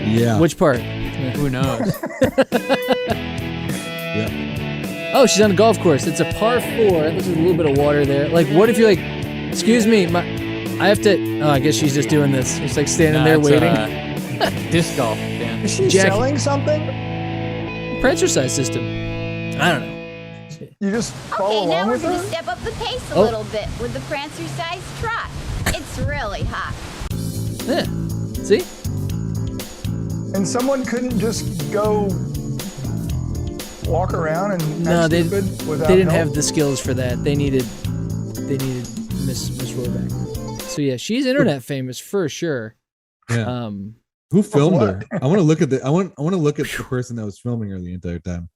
Yeah. Which part? Who knows? Yeah. Oh, she's on a golf course. It's a par 4. There's a little bit of water there. Like, what if you're like, excuse me, I have to. Oh, I guess she's just doing this. Just like standing there waiting. Disc golf, Dan. Is she selling something? Prancercise system. I don't know. You just follow Okay, now along we're with going to her? step up the pace a Oh. little bit with the Prancercise trot. It's really hot. Yeah. See? And someone couldn't just go walk around and No, act they stupid without didn't help? have the skills for that. They needed Miss Rohrbeck. So yeah, she's internet famous for sure. Yeah. Who filmed her? I want to look at the. I want to look at the person that was filming her the entire time.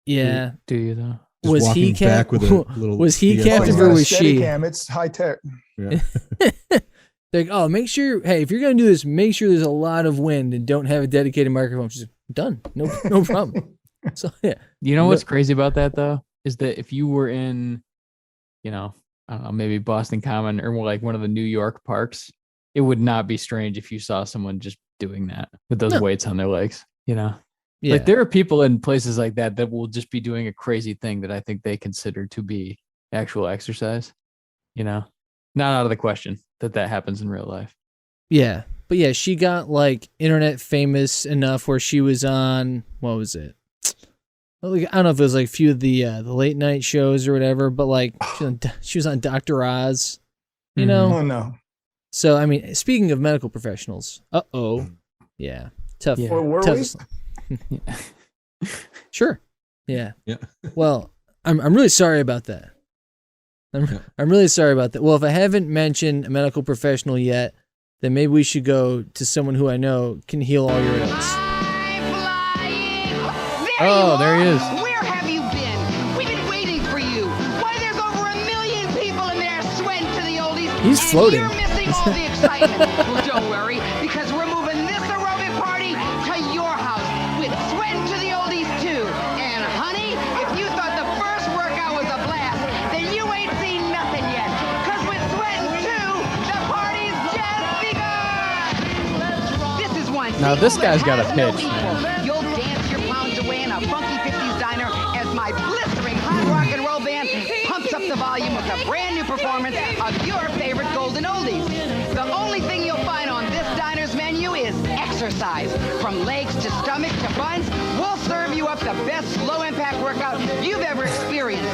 Yeah. Do you though? Just Was he walking back with a little. was he DS captive It's or not a was she? Steadicam, it's high tech. Yeah. They're like, oh, make sure. Hey, if you're gonna do this, make sure there's a lot of wind and don't have a dedicated microphone. She's like, done. No problem. So yeah. You know what's crazy about that though is that if you were in, I don't know, maybe Boston Common or like one of the New York parks, it would not be strange if you saw someone just doing that with those weights on their legs. Yeah. Like there are people in places like that that will just be doing a crazy thing that I think they consider to be actual exercise. Not out of the question that happens in real life. Yeah. But yeah, she got like internet famous enough where she was on, what was it? I don't know if it was like a few of the late night shows or whatever, but like she was on Dr. Oz, you know? Oh no. So, I mean, speaking of medical professionals, yeah, tough. Or were tough. we? Sure. Yeah. Yeah. Well, I'm really sorry about that. I'm really sorry about that. Well, if I haven't mentioned a medical professional yet, then maybe we should go to someone who I know can heal all your ills. Oh, there he is. Where have you been? We've been waiting for you. Why, there's over 1 million people in there sweating to the oldies. He's and floating. You're missing all the excitement. Well, don't worry, because we're moving this aerobic party to your house with sweating to the oldies too. And honey, if you thought the first workout was a blast, then you ain't seen nothing yet. Because with sweating too, the party's just begun. This is one. Now, this sequel guy's that got a has no pitch, equal. man. You'll dance your pounds away in a funky 50s diner as my blistering hot rock and roll band pumps up the volume with a brand new performance of your favorite golden oldies. The only thing you'll find on this diner's menu is exercise. From legs to stomach to buns, we'll serve you up the best slow-impact workout you've ever experienced.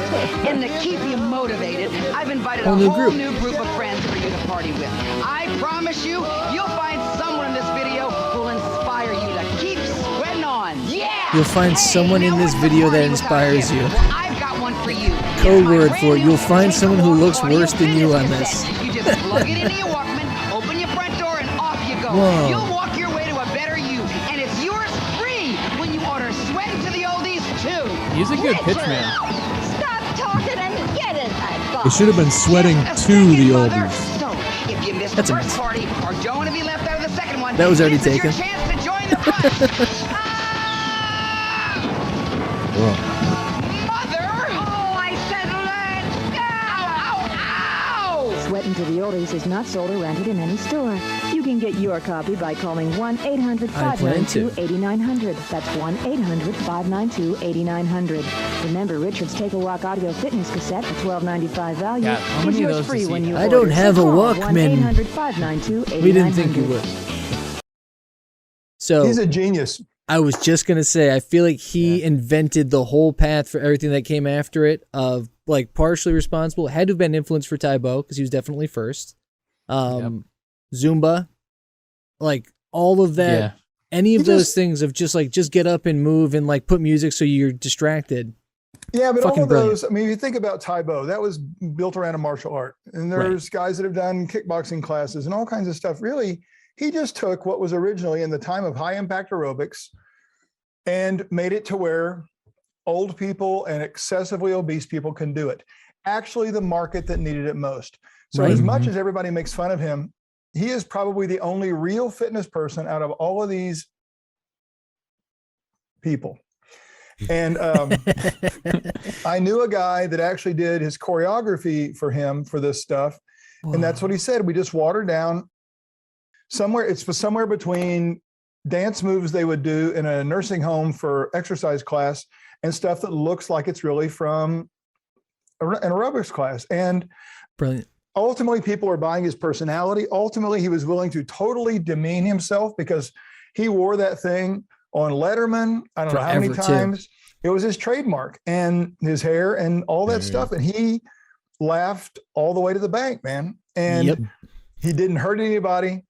And to keep you motivated, I've invited a whole new group of friends for you to party with. I promise you, you'll find someone in this video who'll inspire you to keep sweating on. Yeah! You'll find someone in this video that inspires you. I've got one for you. Code word for it. You'll find someone who looks worse than you on this. You just plug it into your Walkman, open your front door, and off you go. Whoa. You'll walk your way to a better you, and it's yours free when you order Sweatin' to the Oldies too. He's a good pitch man. Stop talking and get in that It should have been sweating to the oldies. So, if you missed That's the a first party or don't want to be left out of the second one, That was already this is your taken. chance to join the fun. Mother! Oh, I said let go! Ow, ow, ow! Sweatin' to the Oldies is not sold or rented in any store. You get can get your copy by calling 1-800-592-8900. That's 1-800-592-8900. Remember, Richard's Take a Walk audio fitness cassette, a $12.95 value, God, how is many of yours those free does he when you have? I don't order. have a Call Walkman. 1-800-592-8900. We didn't think you would. So He's a genius. I was just gonna say, I feel like he invented the whole path for everything that came after it. Of like partially responsible, had to have been influenced for Tybo because he was definitely first. Zumba, like all of that. Yeah. Any of those things of just get up and move and like put music so you're distracted. Yeah, but Fucking all of brilliant. those, I mean, if you think about Tybo, that was built around a martial art. And there's guys that have done kickboxing classes and all kinds of stuff. Really, he just took what was originally in the time of high impact aerobics and made it to where old people and excessively obese people can do it. Actually, the market that needed it most. So as much as everybody makes fun of him, he is probably the only real fitness person out of all of these people. And I knew a guy that actually did his choreography for him for this stuff. Whoa. And that's what he said. We just watered down somewhere. It's somewhere between dance moves they would do in a nursing home for exercise class and stuff that looks like it's really from an aerobics class. And brilliant. Ultimately, people are buying his personality. Ultimately, he was willing to totally demean himself because he wore that thing on Letterman. I don't know how many times. It was his trademark and his hair and all that stuff. And he laughed all the way to the bank, man. And he didn't hurt anybody.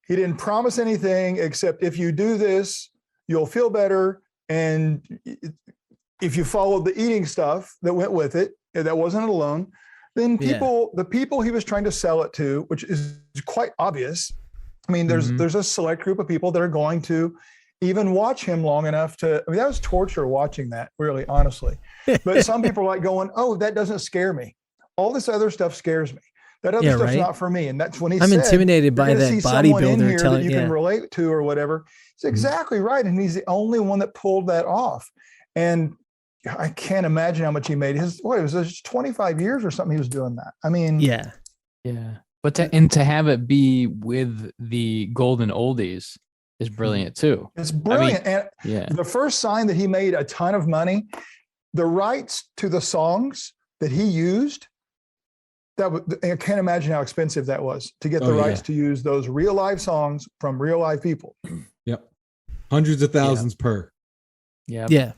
He didn't promise anything except if you do this, you'll feel better. And if you followed the eating stuff that went with it, that wasn't alone, then the people he was trying to sell it to, which is quite obvious. I mean, there's a select group of people that are going to even watch him long enough to, I mean, that was torture watching that, really, honestly. But some people are like going, oh, that doesn't scare me. All this other stuff scares me. That other stuff's not for me. And that's when I'm intimidated by that bodybuilder telling you can relate to or whatever. It's exactly right. And he's the only one that pulled that off. And I can't imagine how much he made. It was just 25 years or something he was doing that. I mean, yeah. But to have it be with the golden oldies is brilliant too. It's brilliant. I mean, and the first sign that he made a ton of money, the rights to the songs that he used, I can't imagine how expensive that was to get the rights to use those real live songs from real live people. Yep. Hundreds of thousands per. Yeah.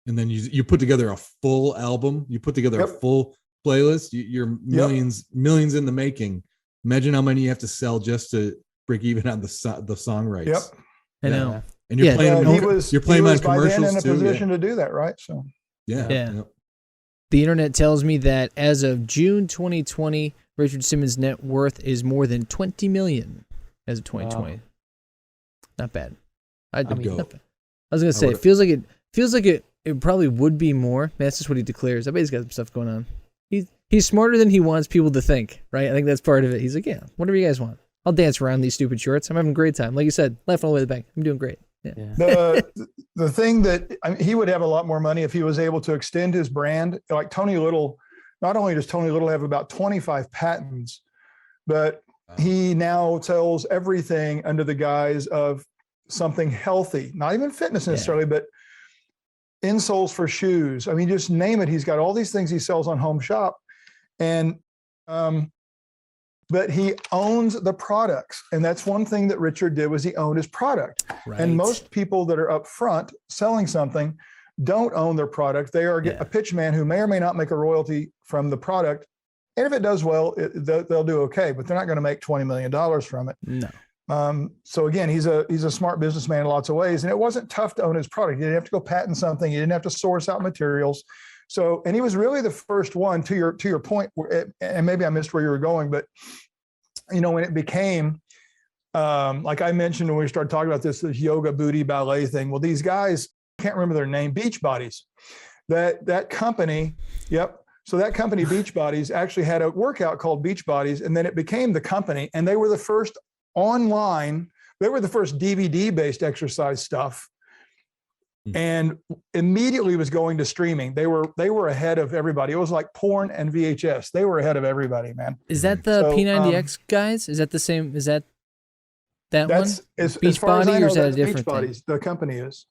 And then you put together a full album, you put together a full playlist, you're millions in the making. Imagine how many you have to sell just to break even on the song rights. Yep. I know. And you're playing he was on commercials by then in a too. position to do that, right? So The internet tells me that as of June 2020, Richard Simmons' net worth is more than $20 million as of 2020. Wow. Not bad. I was gonna say it feels like it probably would be more. That's just what he declares. I bet he's got some stuff going on. He's smarter than he wants people to think, right? I think that's part of it. He's like, yeah, whatever you guys want. I'll dance around these stupid shorts. I'm having a great time. Like you said, laughing all the way to the bank. I'm doing great. Yeah. The thing that he would have a lot more money if he was able to extend his brand. Like Tony Little, not only does Tony Little have about 25 patents, but he now sells everything under the guise of something healthy, not even fitness necessarily, but insoles for shoes. I mean, just name it. He's got all these things he sells on Home Shop, and but he owns the products. And that's one thing that Richard did, was he owned his product. Right. And most people that are up front selling something don't own their product. They are a pitch man who may or may not make a royalty from the product. And if it does well, they'll do okay, but they're not going to make $20 million from it. No. So again, he's a smart businessman in lots of ways. And it wasn't tough to own his product. You didn't have to go patent something. You didn't have to source out materials. So, and he was really the first one, to your point, and maybe I missed where you were going, but you know, when it became, like I mentioned when we started talking about this yoga booty ballet thing, well, these guys, can't remember their name, Beachbodies, that company. Yep. So that company, Beachbodies, actually had a workout called Beachbodies, and then it became the company, and they were the first online, they were the first DVD-based exercise stuff, and immediately was going to streaming. They were ahead of everybody. It was like porn and VHS. They were ahead of everybody, man. Is that the P90X guys? Is that the same? Is that That's as far as Beachbody, I or know, is that a that's different Beachbody. thing? The company is.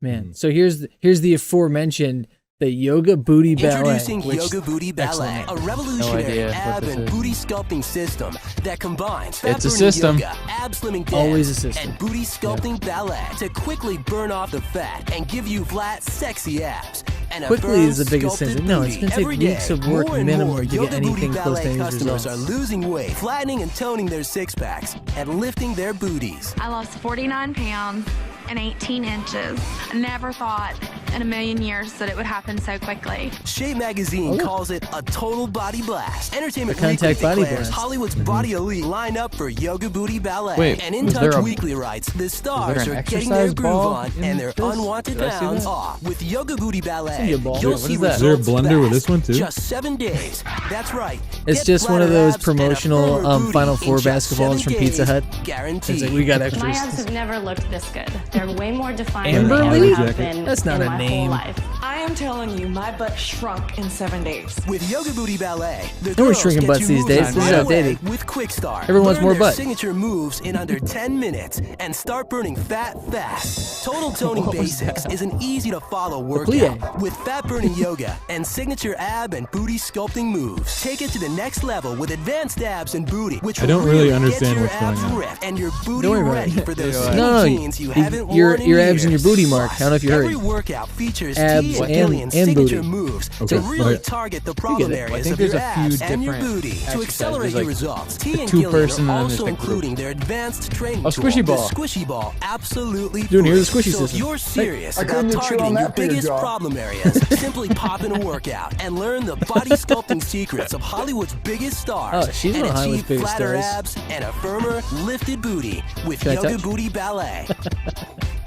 Man, so here's the aforementioned the Yoga Booty Ballet. Introducing which, Yoga Booty Ballet, excellent. a revolutionary idea what ab this and is. booty sculpting system that combines It's a fat-burning system. yoga, ab slimming Always a dance, system. and booty sculpting ballet to quickly burn off the fat and give you flat, sexy abs. And a Quickly firm, is the biggest sculpted thing. No, it's booty gonna take every weeks day. of work More and minimum more to get Yoga anything Booty close to Ballet any customers results. are losing weight, flattening and toning their six packs, and lifting their booties. I lost 49 pounds and 18 inches. I never thought in a million years that it would happen so quickly. Shape Magazine calls it a total body blast. Entertainment A contact Weekly body declares blast. Hollywood's body elite line up for Yoga Booty Ballet. Wait, and In was there Touch a- Weekly writes, the stars an are getting their exercise groove ball on in and their this? unwanted Did I see pounds that? off. With Yoga Booty Ballet, See a ball. you'll Wait, what see is that? Is there a results blender with fast. this one too? Just 7 days. That's right. It's Get just one of flatter those abs and a promotional firmer booty Final in Four just basketballs 7 from Pizza days. Hut. Guaranteed. It's like, we got My extras. abs have never looked this good. They're way more defined than Amberly? they ever have been That's not in a my name. whole life. I am telling you, my butt shrunk in 7 days. With Yoga Booty Ballet, the No one's girls shrinking get butts you these moving days. This is right outdated. away With Quick Start, Everyone wants learn more their butt. signature moves in under 10 minutes and start burning fat fast. Total Toning Basics is an easy-to-follow workout with fat-burning yoga and signature ab and booty sculpting moves. Take it to the next level with advanced abs and booty, which I don't will really get understand your what's going abs on. ripped and your booty Don't worry about ready it. for those No, skinny no, jeans you haven't your worn in abs and your years. booty mark. I don't know if you heard. Every workout features Abs T and and- Gillian's and signature booty. moves Okay, to really right. target the You get problem it. areas I think of there's your a few abs and your different booty to exercises. accelerate There's your like results. T the and two-person Gillian and are there's also the group. including their advanced training Oh, tool, squishy the ball. Squishy Ball, absolutely Doing here free. the squishy So system. if you're serious I about couldn't chew on targeting your that for your biggest jaw. problem areas, simply pop in a workout and learn the body sculpting secrets of Hollywood's biggest stars Oh, she's and one of Hollywood's achieve biggest flatter stars. abs and a firmer, lifted booty with Can I Yoga touch? Booty Ballet.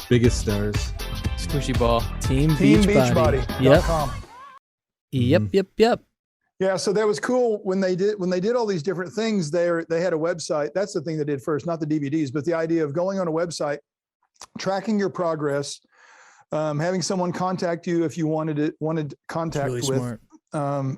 Biggest stars. Squishy ball. Team Beachbody. Yep. Teambeachbody.com. Yep. Yeah, so that was cool when they did all these different things. They had a website. That's the thing they did first, not the DVDs, but the idea of going on a website, tracking your progress, having someone contact you if you wanted contact Really with. smart.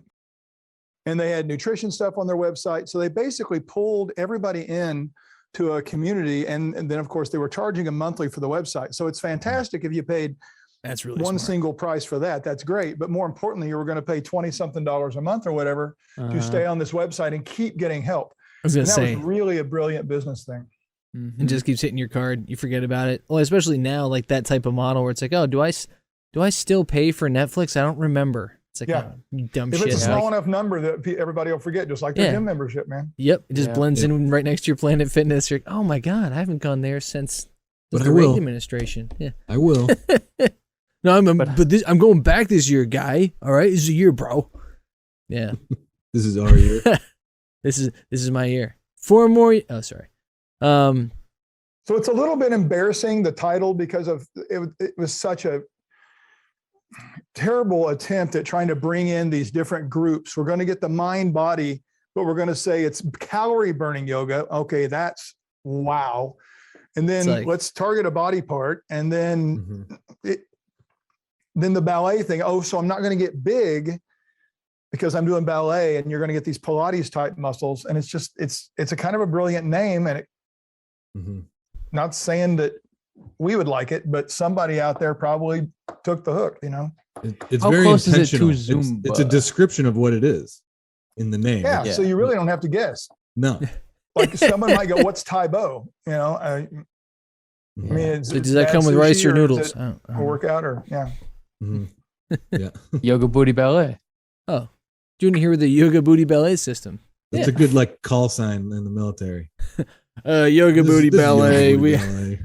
And they had nutrition stuff on their website. So they basically pulled everybody in to a community, and then of course they were charging them monthly for the website. So it's fantastic if you paid That's really one smart. single price for that. That's great. But more importantly, you were going to pay $20-something a month or whatever Uh-huh. to stay on this website and keep getting help. I was And gonna that say, was really a brilliant business thing. and just keeps hitting your card. You forget about it. Well, especially now, like that type of model where it's like, oh, do I still pay for Netflix? I don't remember. It's like, Yeah. oh, you dumb If shit. it's a small Like, enough number that everybody will forget, just like their Yeah. gym membership, man. yep, it just Yeah. blends in right next to your Planet Fitness. You're like, oh my god, I haven't gone there since But the I will. Reagan administration. Yeah. I will. No, I'm going back this year, guy. All right, this is a year, bro. Yeah. This is our year. This is my year. 4 more. Oh, sorry. So it's a little bit embarrassing, the title, because of it was such a terrible attempt at trying to bring in these different groups. We're going to get the mind body, but we're going to say it's calorie burning yoga. Okay, that's wow. And then It's like- let's target a body part, and then Mhm. then the ballet thing. Oh, so I'm not going to get big because I'm doing ballet, and you're going to get these Pilates type muscles. And it's just it's a kind of a brilliant name, and Mhm. not saying that we would like it, but somebody out there probably took the hook, you know? It's How very close is it to intentional. It's a Zumba? description of what it is in the name. Yeah. Yeah. So you really don't have to guess. No. Like someone might go, what's Tai Bo? You know, I mean, it's, So does that come with rice or noodles? Oh, A workout or, yeah. Mhm. Yeah. Yoga Booty Ballet. Oh, doing here with the Yoga Booty Ballet system. It's a good like call sign in the military. Yoga This- Booty this is Yoga Ballet. Booty We. Ballet.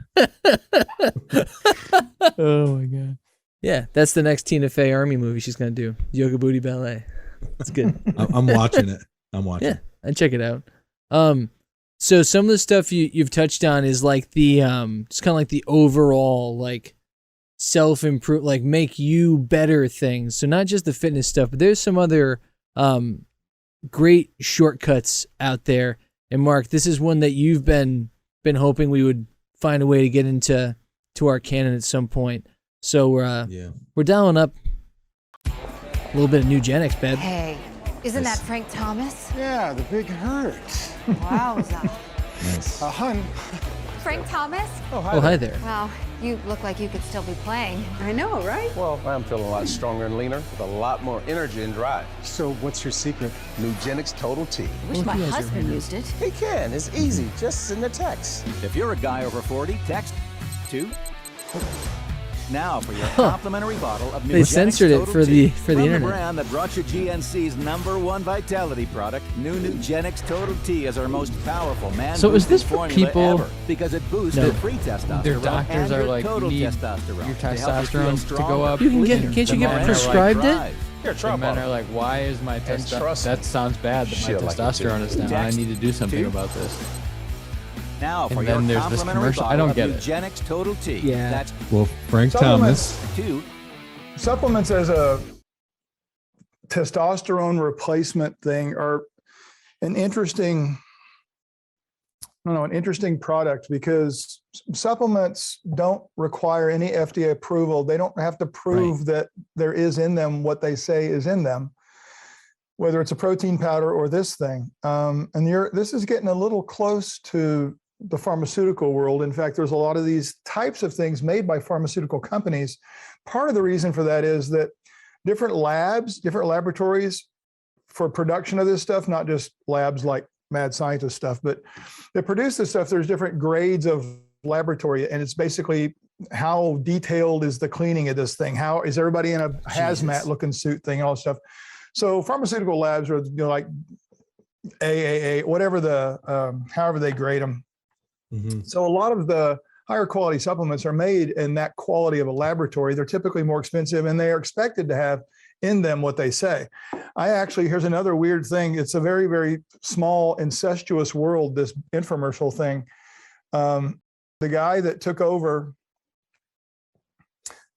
Oh my god. Yeah, that's the next Tina Fey Army movie she's gonna do. Yoga Booty Ballet. It's good. I'm watching it. I'm watching. Yeah, I'd check it out. So some of the stuff you've touched on is like the just kind of like the overall like self-improve, like make you better things. So not just the fitness stuff, but there's some other great shortcuts out there. And Mark, this is one that you've been hoping we would find a way to get into our canon at some point. So we're dialing up a little bit of new Gen X, babe. Hey, isn't that Frank Thomas? Yeah, the big hurt. Wowza. Nice. Hun, Frank Thomas. Oh, hi there. Wow, you look like you could still be playing. I know, right? Well, I'm feeling a lot stronger and leaner with a lot more energy and drive. So what's your secret? Nugenix Total T. I wish my husband used it. He can. It's easy. Just send a text. If you're a guy over 40, text 2. Now for your complimentary bottle of They Nugenix censored it Total for T. the From internet. the brand that brought you GNC's #1 vitality product, new Nugenix Total T is our most powerful man. So is this for formula people- ever because it boosts No. your free testosterone Their doctors and are your like, total need testosterone your to help you feel testosterone to go stronger. up. You can get- And can't you the get men are prescribed it? Here, The try a men bottle. are like, why is my And testosterone? trust That sounds bad that She'll my like it testosterone too. is down. I Text need to do something 2. about this. Now for And your then there's this complimentary commercial. I bottle don't of get it. Nugenix Total T. Yeah. That's Well, Frank Supplements. Thomas. 2. Supplements as a testosterone replacement thing are an interesting, an interesting product because supplements don't require any FDA approval. They don't have to prove that there is in them what they say is in them, whether it's a protein powder or this thing. This is getting a little close to the pharmaceutical world. In fact, there's a lot of these types of things made by pharmaceutical companies. Part of the reason for that is that different labs, different laboratories for production of this stuff, not just labs like mad scientist stuff, but they produce this stuff. There's different grades of laboratory, and it's basically how detailed is the cleaning of this thing? How is everybody in a hazmat looking suit thing, all that stuff. So pharmaceutical labs are like AAA, whatever however they grade them. Mm-hmm. So a lot of the higher quality supplements are made in that quality of a laboratory. They're typically more expensive, and they are expected to have in them what they say. Here's another weird thing. It's a very, very small incestuous world, this infomercial thing. The guy that took over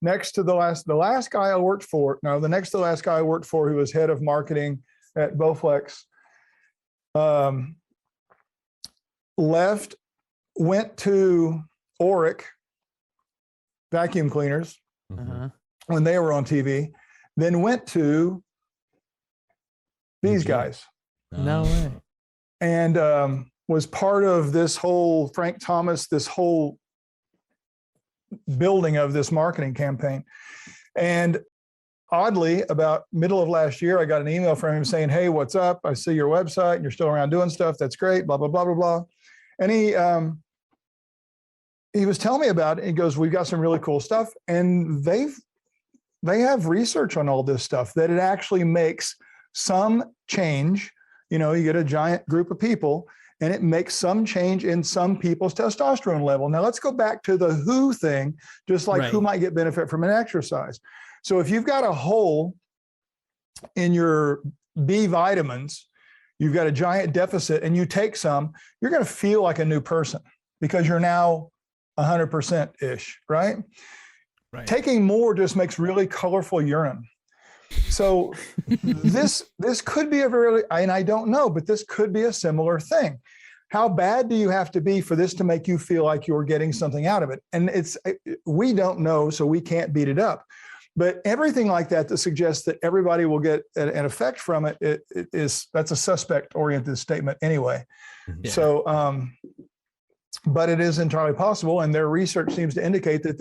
next to the last guy I worked for, the next to the last guy I worked for, who was head of marketing at Bowflex, left, went to Oric vacuum cleaners when they were on TV, then went to these guys. No way. And was part of this whole Frank Thomas, this whole building of this marketing campaign. And oddly, about middle of last year, I got an email from him saying, "Hey, what's up? I see your website and you're still around doing stuff. That's great, blah, blah, blah, blah, blah." And he was telling me about it. He goes, "We've got some really cool stuff." And they have research on all this stuff that it actually makes some change. You get a giant group of people and it makes some change in some people's testosterone level. Now let's go back to the WHO thing, just like who might get benefit from an exercise. So if you've got a hole in your B vitamins, you've got a giant deficit and you take some, you're going to feel like a new person because you're now 100%-ish, right? Taking more just makes really colorful urine. So this could be and I don't know, but this could be a similar thing. How bad do you have to be for this to make you feel like you're getting something out of it? And we don't know, so we can't beat it up. But everything like that suggests that everybody will get an effect from it, that's a suspect-oriented statement anyway. Yeah. So, but it is entirely possible, and their research seems to indicate that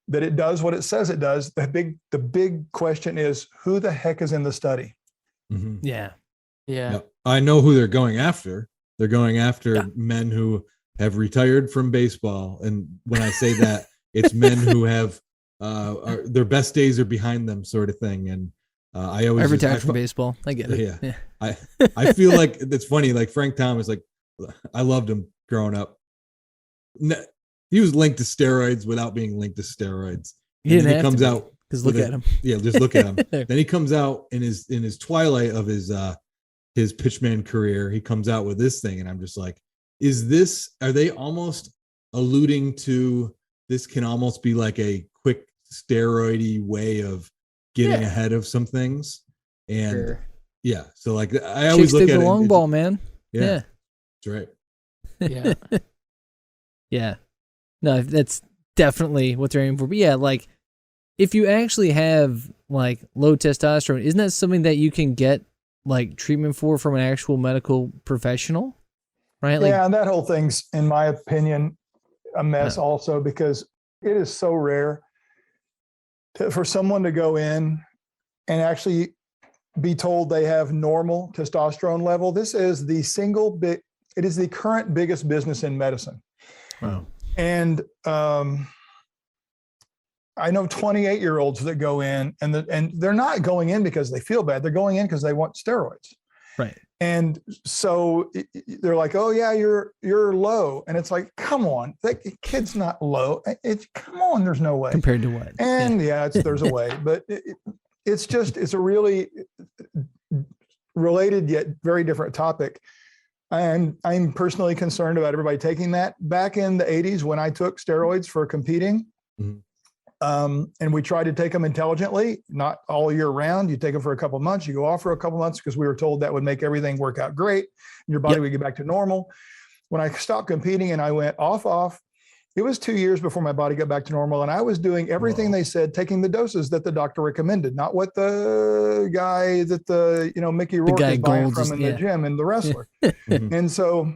that it does what it says it does. The big question is, who the heck is in the study? Mm-hmm. Yeah. Now, I know who they're going after. They're going after men who have retired from baseball. And when I say that, it's men who have their best days are behind them, sort of thing. And I retired from baseball. I get it. Yeah. I feel like it's funny. Like Frank Thomas, like I loved him growing up. He was linked to steroids without being linked to steroids. And then he comes out because look at him. Yeah, just look at him. Then he comes out in his twilight of his pitchman career. He comes out with this thing, and I'm just like, are they almost alluding to this? Can almost be like a quick steroidy way of getting ahead of some things. And so like I always look at the it, long ball, man. Yeah, that's right. Yeah. Yeah. No, that's definitely what they're aiming for. But yeah, like if you actually have like low testosterone, isn't that something that you can get like treatment for from an actual medical professional? right? Like, yeah, and that whole thing's, in my opinion, a mess also, because it is so rare for someone to go in and actually be told they have normal testosterone level. This is the it is the current biggest business in medicine. Wow. And I know 28-year-olds that go in and they're not going in because they feel bad. They're going in because they want steroids. Right. And so they're like, oh yeah, you're low. And it's like, come on, that kid's not low. Come on, there's no way. Compared to what? And there's a way, but it's a really related yet very different topic. And I'm personally concerned about everybody taking that. Back in the 80s, when I took steroids for competing, and we tried to take them intelligently, not all year round. You take them for a couple of months, you go off for a couple of months because we were told that would make everything work out great. Your body would get back to normal. When I stopped competing and I went off, it was 2 years before my body got back to normal. And I was doing everything they said, taking the doses that the doctor recommended, not what the guy that Mickey Rourke is buying from in the gym and the wrestler. And so,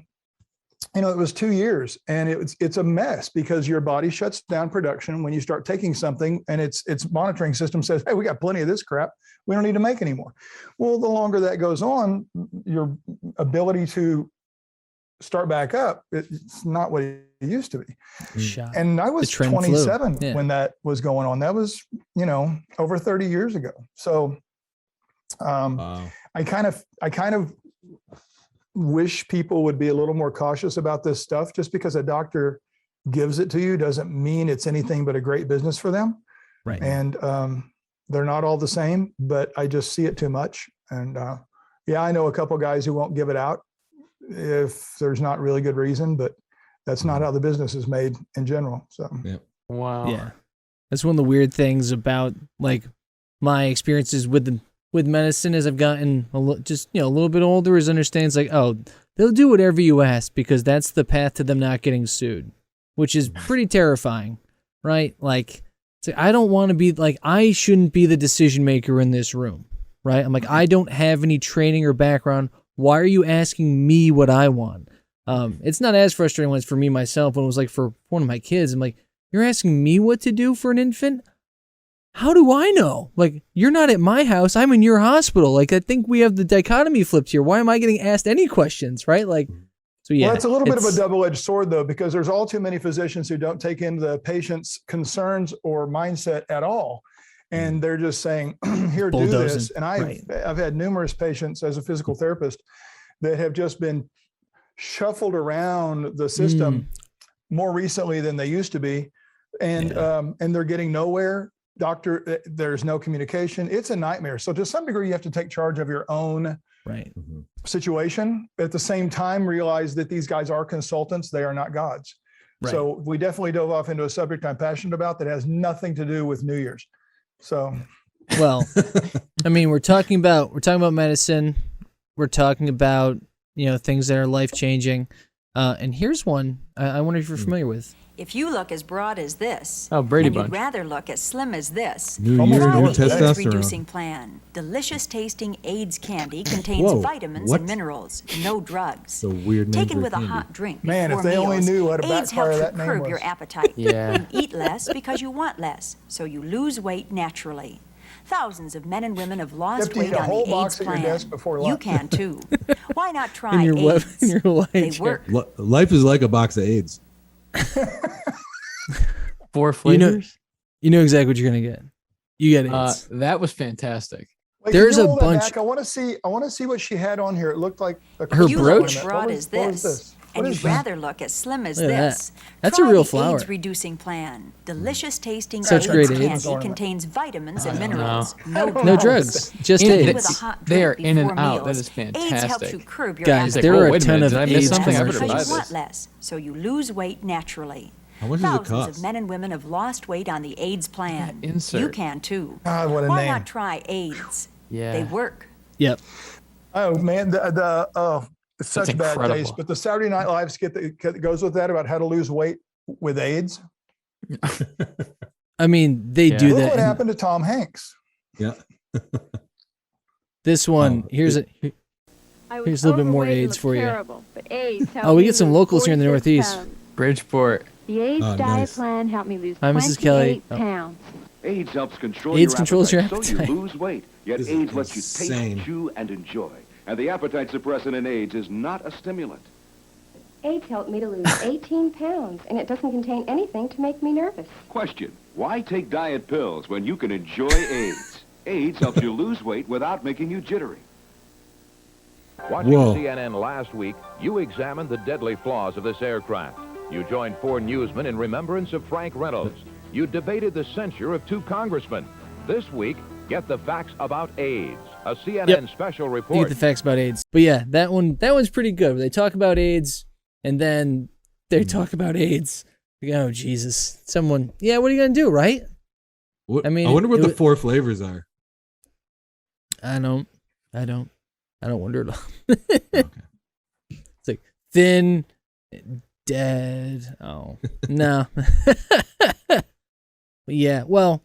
it was 2 years, and it's a mess because your body shuts down production when you start taking something, and its monitoring system says, hey, we got plenty of this crap. We don't need to make anymore. Well, the longer that goes on, your ability to start back up, it's not what it used to be. And I was 27 when that was going on. That was, over 30 years ago. So I kind of wish people would be a little more cautious about this stuff. Just because a doctor gives it to you doesn't mean it's anything but a great business for them. Right. And they're not all the same, but I just see it too much. And I know a couple guys who won't give it out if there's not really good reason, but that's not how the business is made in general. So wow. Yeah. That's one of the weird things about like my experiences with medicine as I've gotten a little bit older, is understanding it's like, oh, they'll do whatever you ask because that's the path to them not getting sued, which is pretty terrifying, right? Like, it's like, I don't want to be like, I shouldn't be the decision maker in this room, right? I'm like, I don't have any training or background. Why are you asking me what I want? It's not as frustrating when it's for me myself. When it was like for one of my kids, I'm like, you're asking me what to do for an infant? How do I know? Like, you're not at my house. I'm in your hospital. Like, I think we have the dichotomy flipped here. Why am I getting asked any questions, right? Like, so yeah. Well, it's a little bit of a double-edged sword, though, because there's all too many physicians who don't take in the patient's concerns or mindset at all. And they're just saying, here, do this. And I've had numerous patients as a physical therapist that have just been shuffled around the system more recently than they used to be. And they're getting nowhere. Doctor, there's no communication. It's a nightmare. So to some degree, you have to take charge of your own situation. At the same time, realize that these guys are consultants. They are not gods. Right. So we definitely dove off into a subject I'm passionate about that has nothing to do with New Year's. So, well, I mean, we're talking about medicine. We're talking about, things that are life-changing. And here's one I wonder if you're familiar with. If you look as broad as this, Brady and Bunch. you'd rather look as slim as this, New try year, the new AIDS testosterone. reducing plan. Delicious tasting AIDS candy contains vitamins and minerals, no drugs. The weird name Taken for with a candy. hot drink. Man, if before they only meals, knew what a AIDS backfire helps that you name curb was. your appetite. Yeah. You eat less because you want less, so you lose weight naturally. Thousands of men and women have lost You have to eat weight a on whole the box AIDS at your plan. desk before You lunch. can too. Why not try In your AIDS? in your life. They work. Life is like a box of AIDS. 4 flavors. You know exactly what you're gonna get. You get AIDS. That was fantastic. Wait, There's can you a roll that bunch- back? I want to see what she had on here. It looked like a Her You brooch? look as broad as this, and What you'd is rather look as slim as Look at this. that. That's a Try real the flower. AIDS reducing plan. Delicious tasting Such AIDS great candy AIDS. contains vitamins and know. minerals. No drugs, just And AIDS. With a hot they are drink in and before out. That meals, is AIDS helps fantastic. you curb your Guys, appetite. there are a wait a ton minute, of did I miss AIDS something? I better commercials. buy Because you this. want less, so you lose weight naturally. How much does it Thousands cost? of men and women have lost weight on the AIDS plan. Insert. You can too. God, what a Why name. not try AIDS? Yeah. They work. Yep. Oh man, it's such That's bad incredible. taste. But the Saturday Night Live skit that goes with that about how to lose weight with AIDS. I mean, they do Look that. what in happened to Tom Hanks. Yeah. This one, here's a. Here's a little bit more AIDS for you. Terrible, but AIDS helped Oh, we me get some lose locals here in the 46 Northeast. pounds. Bridgeport. The AIDS Oh, diet nice. plan helped me lose Hi, Mrs. Kelly. 28 pounds. AIDS helps control AIDS your controls your appetite, so you appetite. lose weight. Yet This is AIDS lets you insane. taste, chew, and enjoy. And the appetite suppressant in AIDS is not a stimulant. AIDS helped me to lose 18 pounds, and it doesn't contain anything to make me nervous. Question, why take diet pills when you can enjoy AIDS? AIDS helps you lose weight without making you jittery. Watching Whoa. CNN last week, you examined the deadly flaws of this aircraft. You joined 4 newsmen in remembrance of Frank Reynolds. You debated the censure of 2 congressmen. This week, get the facts about AIDS. A CNN special You report. get the facts about AIDS. But yeah, that one's pretty good. They talk about AIDS, and then they talk about AIDS. Like, oh, Jesus. Someone, yeah, what are you going to do, right? What, I mean, I wonder what the was- 4 flavors are. I don't wonder at all. It's like thin, dead. Oh, no. Yeah, well,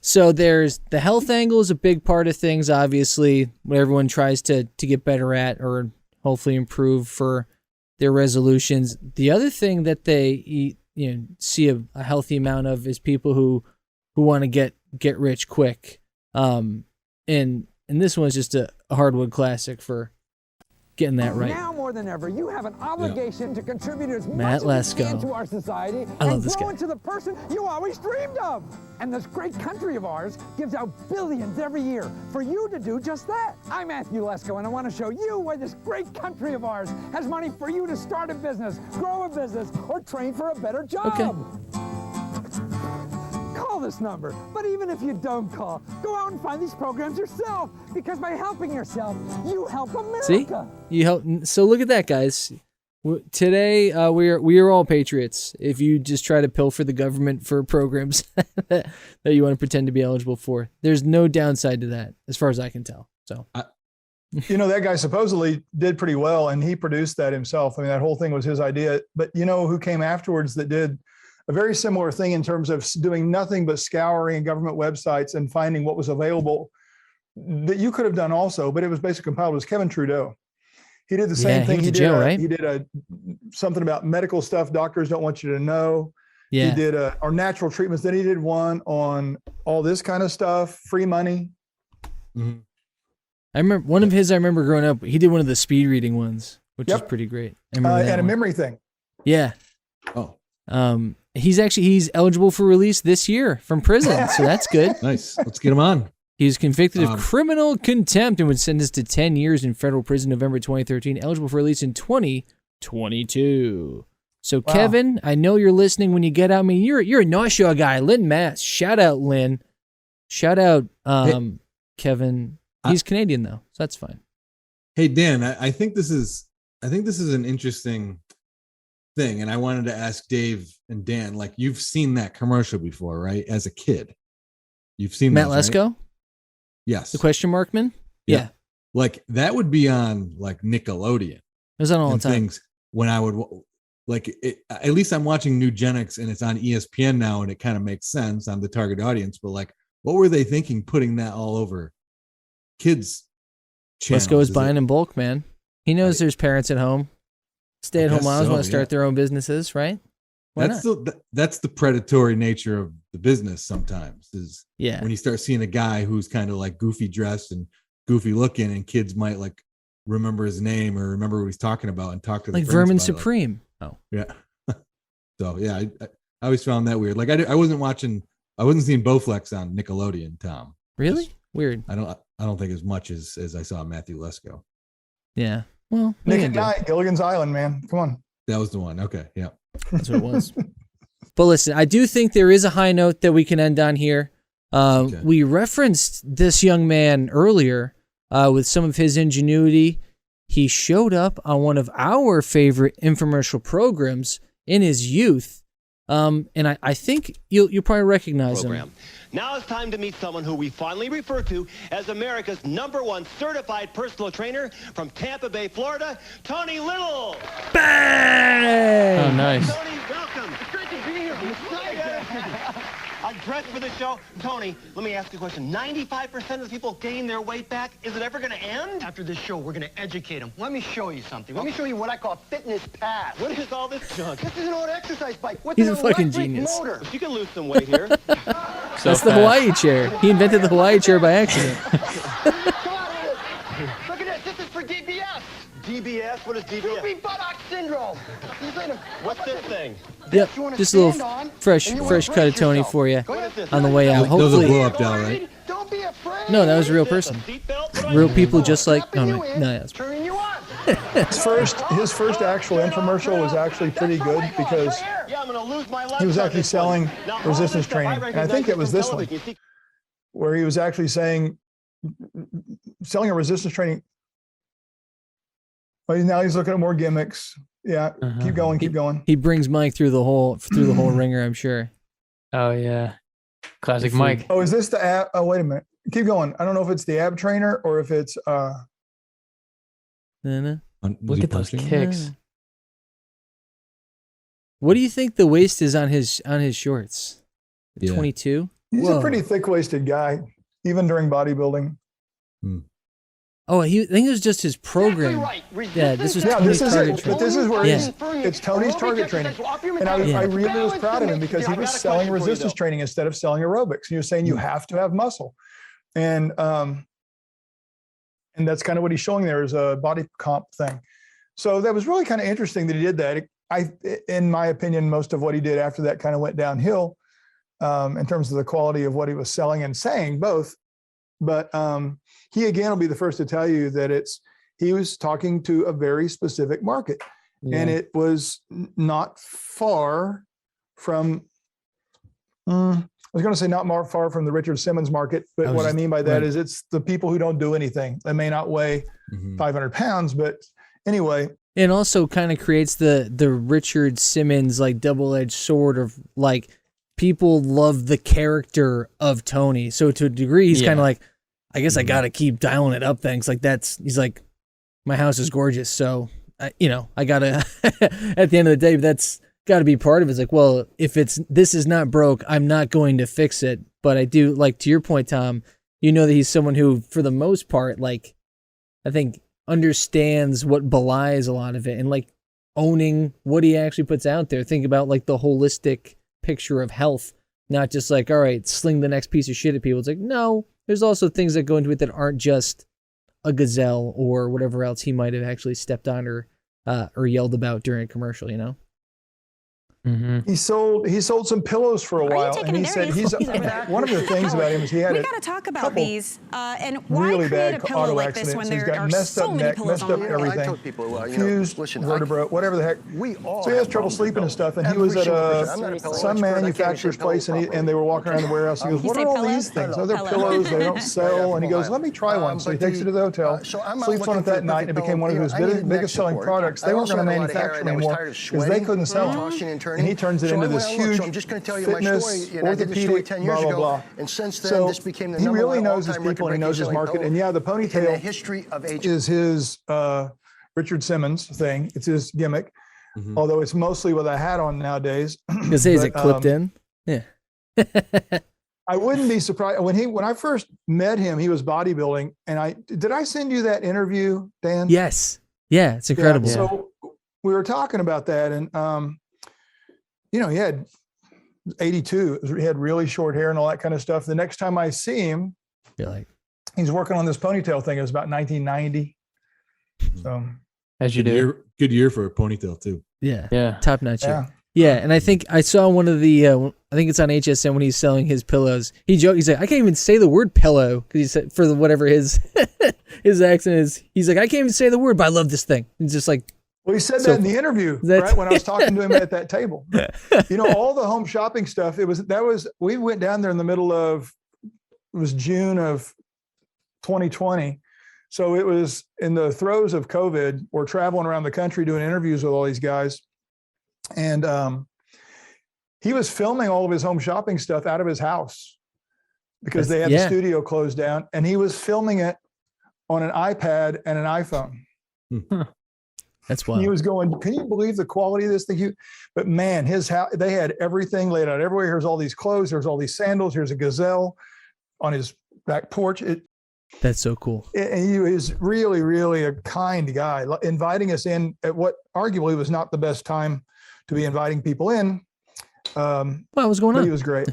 so there's the health angle is a big part of things, obviously, what everyone tries to get better at or hopefully improve for their resolutions. The other thing that they see a healthy amount of is people who want to get rich quick. And this one's just a hardwood classic for getting that right. Now more than ever, you have an obligation to contribute as Matt much as you Lesko. can to our society I love and this grow guy. into the person you always dreamed of. And this great country of ours gives out billions every year for you to do just that. I'm Matthew Lesko, and I want to show you why this great country of ours has money for you to start a business, grow a business, or train for a better job. Okay. Call this number, but even if you don't call, go out and find these programs yourself, because by helping yourself, you help America. See, you help. So look at that, guys. Today, we are all patriots. If you just try to pilfer the government for programs that you want to pretend to be eligible for, there's no downside to that, as far as I can tell. So, That guy supposedly did pretty well, and he produced that himself. I mean, that whole thing was his idea. But you know who came afterwards that did a very similar thing in terms of doing nothing but scouring government websites and finding what was available that you could have done also, but it was basically compiled, was Kevin Trudeau. He did the same thing. He went to jail, right? He did something about medical stuff doctors don't want you to know. Yeah. He did our natural treatments. Then he did one on all this kind of stuff, free money. Mm-hmm. I remember one of his. I remember growing up, he did one of the speed reading ones, which is pretty great. I remember that and a one. memory thing. Yeah. Oh. He's eligible for release this year from prison, so that's good. Nice. Let's get him on. He was convicted of criminal contempt and was sentenced to 10 years in federal prison November 2013, eligible for release in 2022. So, Wow. Kevin, I know you're listening when you get out. I mean, you're a North Shore guy. Lynn Mass. Shout out, Lynn. Shout out, Kevin. He's Canadian, though, so that's fine. Hey, Dan, I think this is an interesting thing, and I wanted to ask Dave and Dan, like, you've seen that commercial before, right? As a kid. You've seen Matt those, Lesko? right? Yes. The question mark man? Yeah. Like that would be on like Nickelodeon. It was on all the and time. Things when I would like it, at least I'm watching Nugenics and it's on ESPN now and it kind of makes sense on the target audience. But like, what were they thinking putting that all over kids' channels? Lesko is buying in bulk, man. He knows there's parents at home. Stay-at-home moms want to start their own businesses, right? Why That's the predatory nature of the business sometimes is when you start seeing a guy who's kind of like goofy dressed and goofy looking and kids might like remember his name or remember what he's talking about and talk to the like friends Vermin about it, like- Supreme. Yeah. So yeah, I always found that weird. Like I wasn't seeing Bowflex on Nickelodeon, Tom. Really? Weird. I don't think as much as I saw Matthew Lesko. Yeah. Well, Nick and Guy, Gilligan's Island, man. Come on. That was the one. Okay. Yeah. That's what it was. But listen, I do think there is a high note that we can end on here. We referenced this young man earlier with some of his ingenuity. He showed up on one of our favorite infomercial programs in his youth. And I think you'll probably recognize him. Now it's time to meet someone who we fondly refer to as America's #1 certified personal trainer from Tampa Bay, Florida, Tony Little. Bang! Oh, nice. Tony, welcome. It's great to be here. I'm excited. I dress for the show. Tony, let me ask you a question. 95% of the people gain their weight back. Is it ever going to end? After this show, we're going to educate them. Let me show you something. Let me show you what I call fitness pass. What is all this junk? This is an old exercise bike with He's an a fucking electric genius. motor. You can lose some weight here. That's the Hawaii chair. He invented the Hawaii chair by accident. Come on, look at this. This is for DBS. DBS? What is DBS? Droopy buttock syndrome. What's this thing? Yep, just a little fresh cut of Tony for you on the way out. That was a Hopefully, blow up doll, right? no, that was a real person, real people, just like no, that's His first actual infomercial was actually pretty good because he was actually selling resistance training. And I think it was this one where he was actually selling a resistance training. But now he's looking at more gimmicks. Yeah, keep going. He brings Mike through the whole ringer, I'm sure. Oh yeah, classic Mike. Oh, is this the ab? Oh, wait a minute. Keep going. I don't know if it's the ab trainer or if it's Look at those kicks. What do you think the waist is on his shorts? 22. He's a pretty thick-waisted guy, even during bodybuilding. Oh, I think it was just his program. Yeah, this was Tony's target training. But this is where it's Tony's target training. And I really was proud of him because he was selling resistance training instead of selling aerobics. He was saying you have to have muscle. And that's kind of what he's showing there is a body comp thing. So that was really kind of interesting that he did that. In my opinion, most of what he did after that kind of went downhill in terms of the quality of what he was selling and saying both. But he again will be the first to tell you that he was talking to a very specific market, and it was not far from. I was going to say not far from the Richard Simmons market, but what I mean by that is it's the people who don't do anything. They may not weigh 500 pounds, but anyway. It also kind of creates the Richard Simmons like double-edged sword of like people love the character of Tony. So to a degree, he's kind of like, I guess I got to keep dialing it up. Things like he's like, my house is gorgeous. So, I got to, at the end of the day, that's got to be part of it. It's like, well, if this is not broke, I'm not going to fix it. But I do, like, to your point, Tom, that he's someone who, for the most part, like, I think understands what belies a lot of it and like owning what he actually puts out there. Think about like the holistic picture of health, not just like, all right, sling the next piece of shit at people. It's like, no, there's also things that go into it that aren't just a gazelle or whatever else he might have actually stepped on or yelled about during a commercial, He sold some pillows for a while, and he said one of the things about him is he had we got to talk about these and why really create bad a pillow auto like this accidents. when He's there got are messed so up many neck, pillows messed up on everything, I told people, fused listen, vertebra, whatever the heck. So he has trouble sleeping and stuff. And he was at some manufacturer's place, and they were walking around the warehouse. He goes, "What are all these things? Oh, they're pillows. They don't sell." And he goes, "Let me try one." So he takes it to the hotel, sleeps on it that night, and it became one of his biggest selling products. They weren't going to manufacture anymore because they couldn't sell them. And he turns it into this huge fitness, orthopedic, blah, blah, blah. And since then, So this became the he number really one knows his all-time people and he knows his record-breaking market. selling And yeah, the in the ponytail history of is his Richard Simmons thing. It's his gimmick, although it's mostly with a hat on nowadays. Because is it clipped in? Yeah. I wouldn't be surprised when I first met him. He was bodybuilding, and did I send you that interview, Dan? Yes. Yeah, it's incredible. Yeah, so we were talking about that, and he had 82. He had really short hair and all that kind of stuff. The next time I see him, you're like, he's working on this ponytail thing. It was about 1990. So, as you do, good year for a ponytail too. Yeah. Top notch. Yeah. And I think I saw one of the, I think it's on HSN when he's selling his pillows. He joked, he's like, I can't even say the word pillow because he said for whatever his accent is. He's like, I can't even say the word, but I love this thing. He's just like. Well, he said that in the interview, right? When I was talking to him at that table. All the home shopping stuff, we went down there in the middle of, it was June of 2020. So it was in the throes of COVID. We're traveling around the country doing interviews with all these guys. And he was filming all of his home shopping stuff out of his house because they had the studio closed down, and he was filming it on an iPad and an iPhone. That's wild. He was going, can you believe the quality of this thing? But man, his house, they had everything laid out everywhere. Here's all these clothes. There's all these sandals. Here's a gazelle on his back porch. That's so cool. And he was really, really a kind guy, inviting us in at what arguably was not the best time to be inviting people in. What was going on? He was great.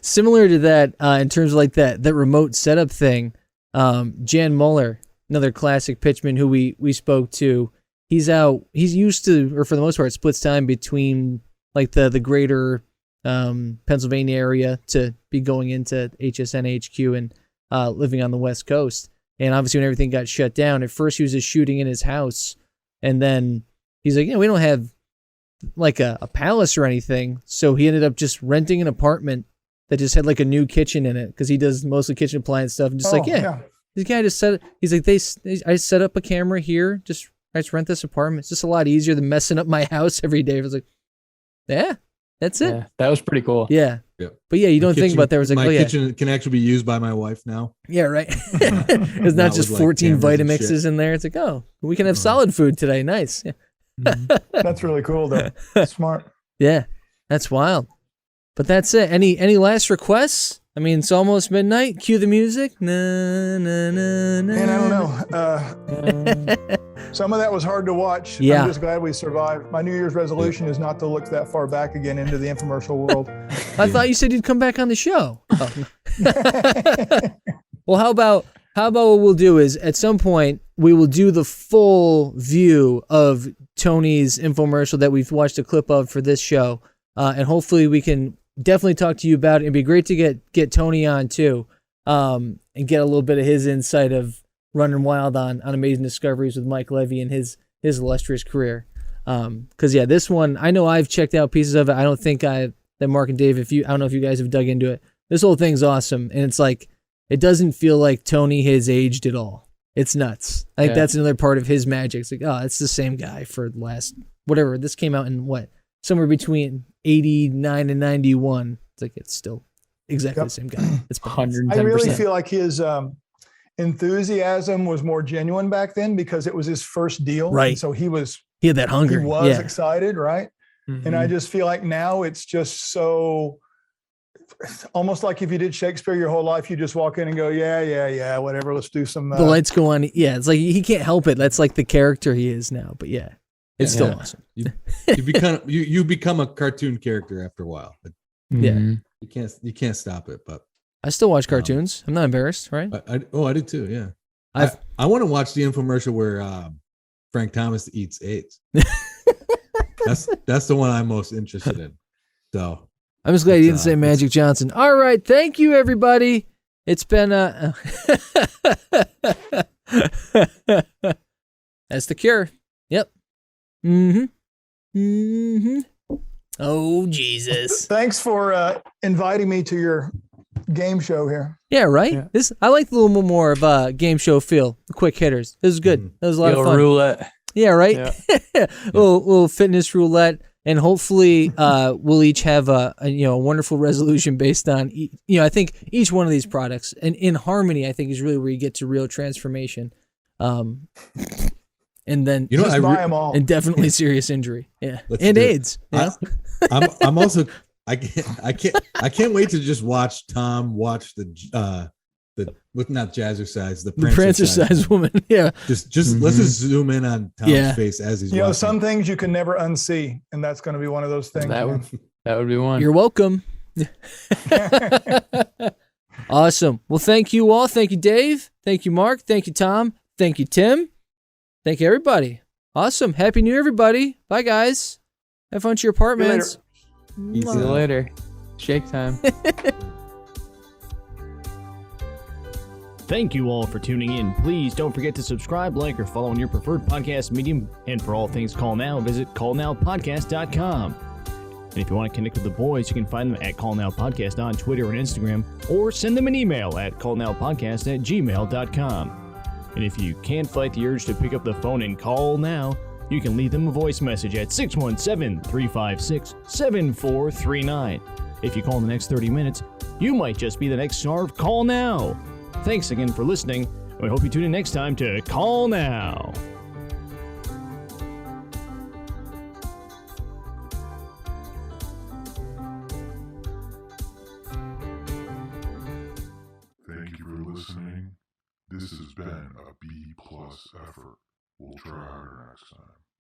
Similar to that, in terms of like that remote setup thing, Jan Muller, another classic pitchman who we spoke to, he's used to, or for the most part, splits time between like the greater Pennsylvania area to be going into HSN HQ and living on the West Coast. And obviously when everything got shut down, at first he was just shooting in his house, and then he's like, we don't have like a palace or anything, so he ended up just renting an apartment that just had like a new kitchen in it, because he does mostly kitchen appliance stuff, and just this guy just said, he's like, I set up a camera here, I just rent this apartment. It's just a lot easier than messing up my house every day. I was like, yeah, that's it. Yeah, that was pretty cool. Yeah. Yep. But yeah, you don't think about that. It was like, my kitchen can actually be used by my wife now. Yeah, right. It's not just 14 Vitamixes in there. It's like, oh, we can have solid food today. Nice. Yeah. That's really cool, though. Smart. Yeah, that's wild. But that's it. Any last requests? I mean, it's almost midnight. Cue the music. Na, na, na, na. Man, I don't know. Some of that was hard to watch. Yeah. I'm just glad we survived. My New Year's resolution is not to look that far back again into the infomercial world. I thought you said you'd come back on the show. Oh. Well, how about what we'll do is at some point we will do the full view of Tony's infomercial that we've watched a clip of for this show, and hopefully we can definitely talk to you about it. It'd be great to get Tony on too, and get a little bit of his insight of running wild on Amazing Discoveries with Mike Levy and his illustrious career. Because yeah, this one, I know I've checked out pieces of it. I don't think that Mark and Dave, I don't know if you guys have dug into it. This whole thing's awesome, and it's like, it doesn't feel like Tony has aged at all. It's nuts. I think that's another part of his magic. It's like, oh, it's the same guy for the last, whatever. This came out in somewhere between 89 and 91. It's like, it's still exactly the same guy. It's 110%. I really feel like his enthusiasm was more genuine back then because it was his first deal. Right. And so he had that hunger. He was excited, right? Mm-hmm. And I just feel like now it's just so almost like if you did Shakespeare your whole life, you just walk in and go, yeah, whatever. Let's do some. The lights go on. Yeah, it's like he can't help it. That's like the character he is now. But yeah, it's still awesome. You become a cartoon character after a while. Yeah, you can't stop it. But I still watch cartoons. I'm not embarrassed, right? I did too. Yeah, I want to watch the infomercial where Frank Thomas eats Ayds. That's the one I'm most interested in. So. I'm just glad you didn't say Magic Johnson. All right. Thank you, everybody. It's been that's the cure. Yep. Oh, Jesus. Thanks for inviting me to your game show here. Yeah, right? Yeah. I like a little more of a game show feel. The quick hitters. This was good. That was a lot of fun. Roulette. Yeah, right? Yeah. little fitness roulette. And hopefully we'll each have a wonderful resolution based on, I think each one of these products, and in harmony, I think is really where you get to real transformation. And then just buy them all. And definitely serious injury. Yeah. And AIDS. I'm also, I can't wait to just watch Tom watch not jazzercise, the prancer-sized woman. Yeah. Just let's just zoom in on Tom's face as he's watching. Some things you can never unsee, and that's going to be one of those things. That would be one. You're welcome. Awesome. Well, thank you all. Thank you, Dave. Thank you, Mark. Thank you, Tom. Thank you, Tim. Thank you, everybody. Awesome. Happy New Year, everybody. Bye, guys. Have fun to your apartments. See you later. Shake time. Thank you all for tuning in. Please don't forget to subscribe, like, or follow on your preferred podcast medium. And for all things Call Now, visit callnowpodcast.com. And if you want to connect with the boys, you can find them at Call Now Podcast on Twitter and Instagram, or send them an email at callnowpodcast@gmail.com. And if you can't fight the urge to pick up the phone and call now, you can leave them a voice message at 617-356-7439. If you call in the next 30 minutes, you might just be the next star of Call Now. Thanks again for listening. We hope you tune in next time to Call Now. Thank you for listening. This has been a B+ effort. We'll try harder next time.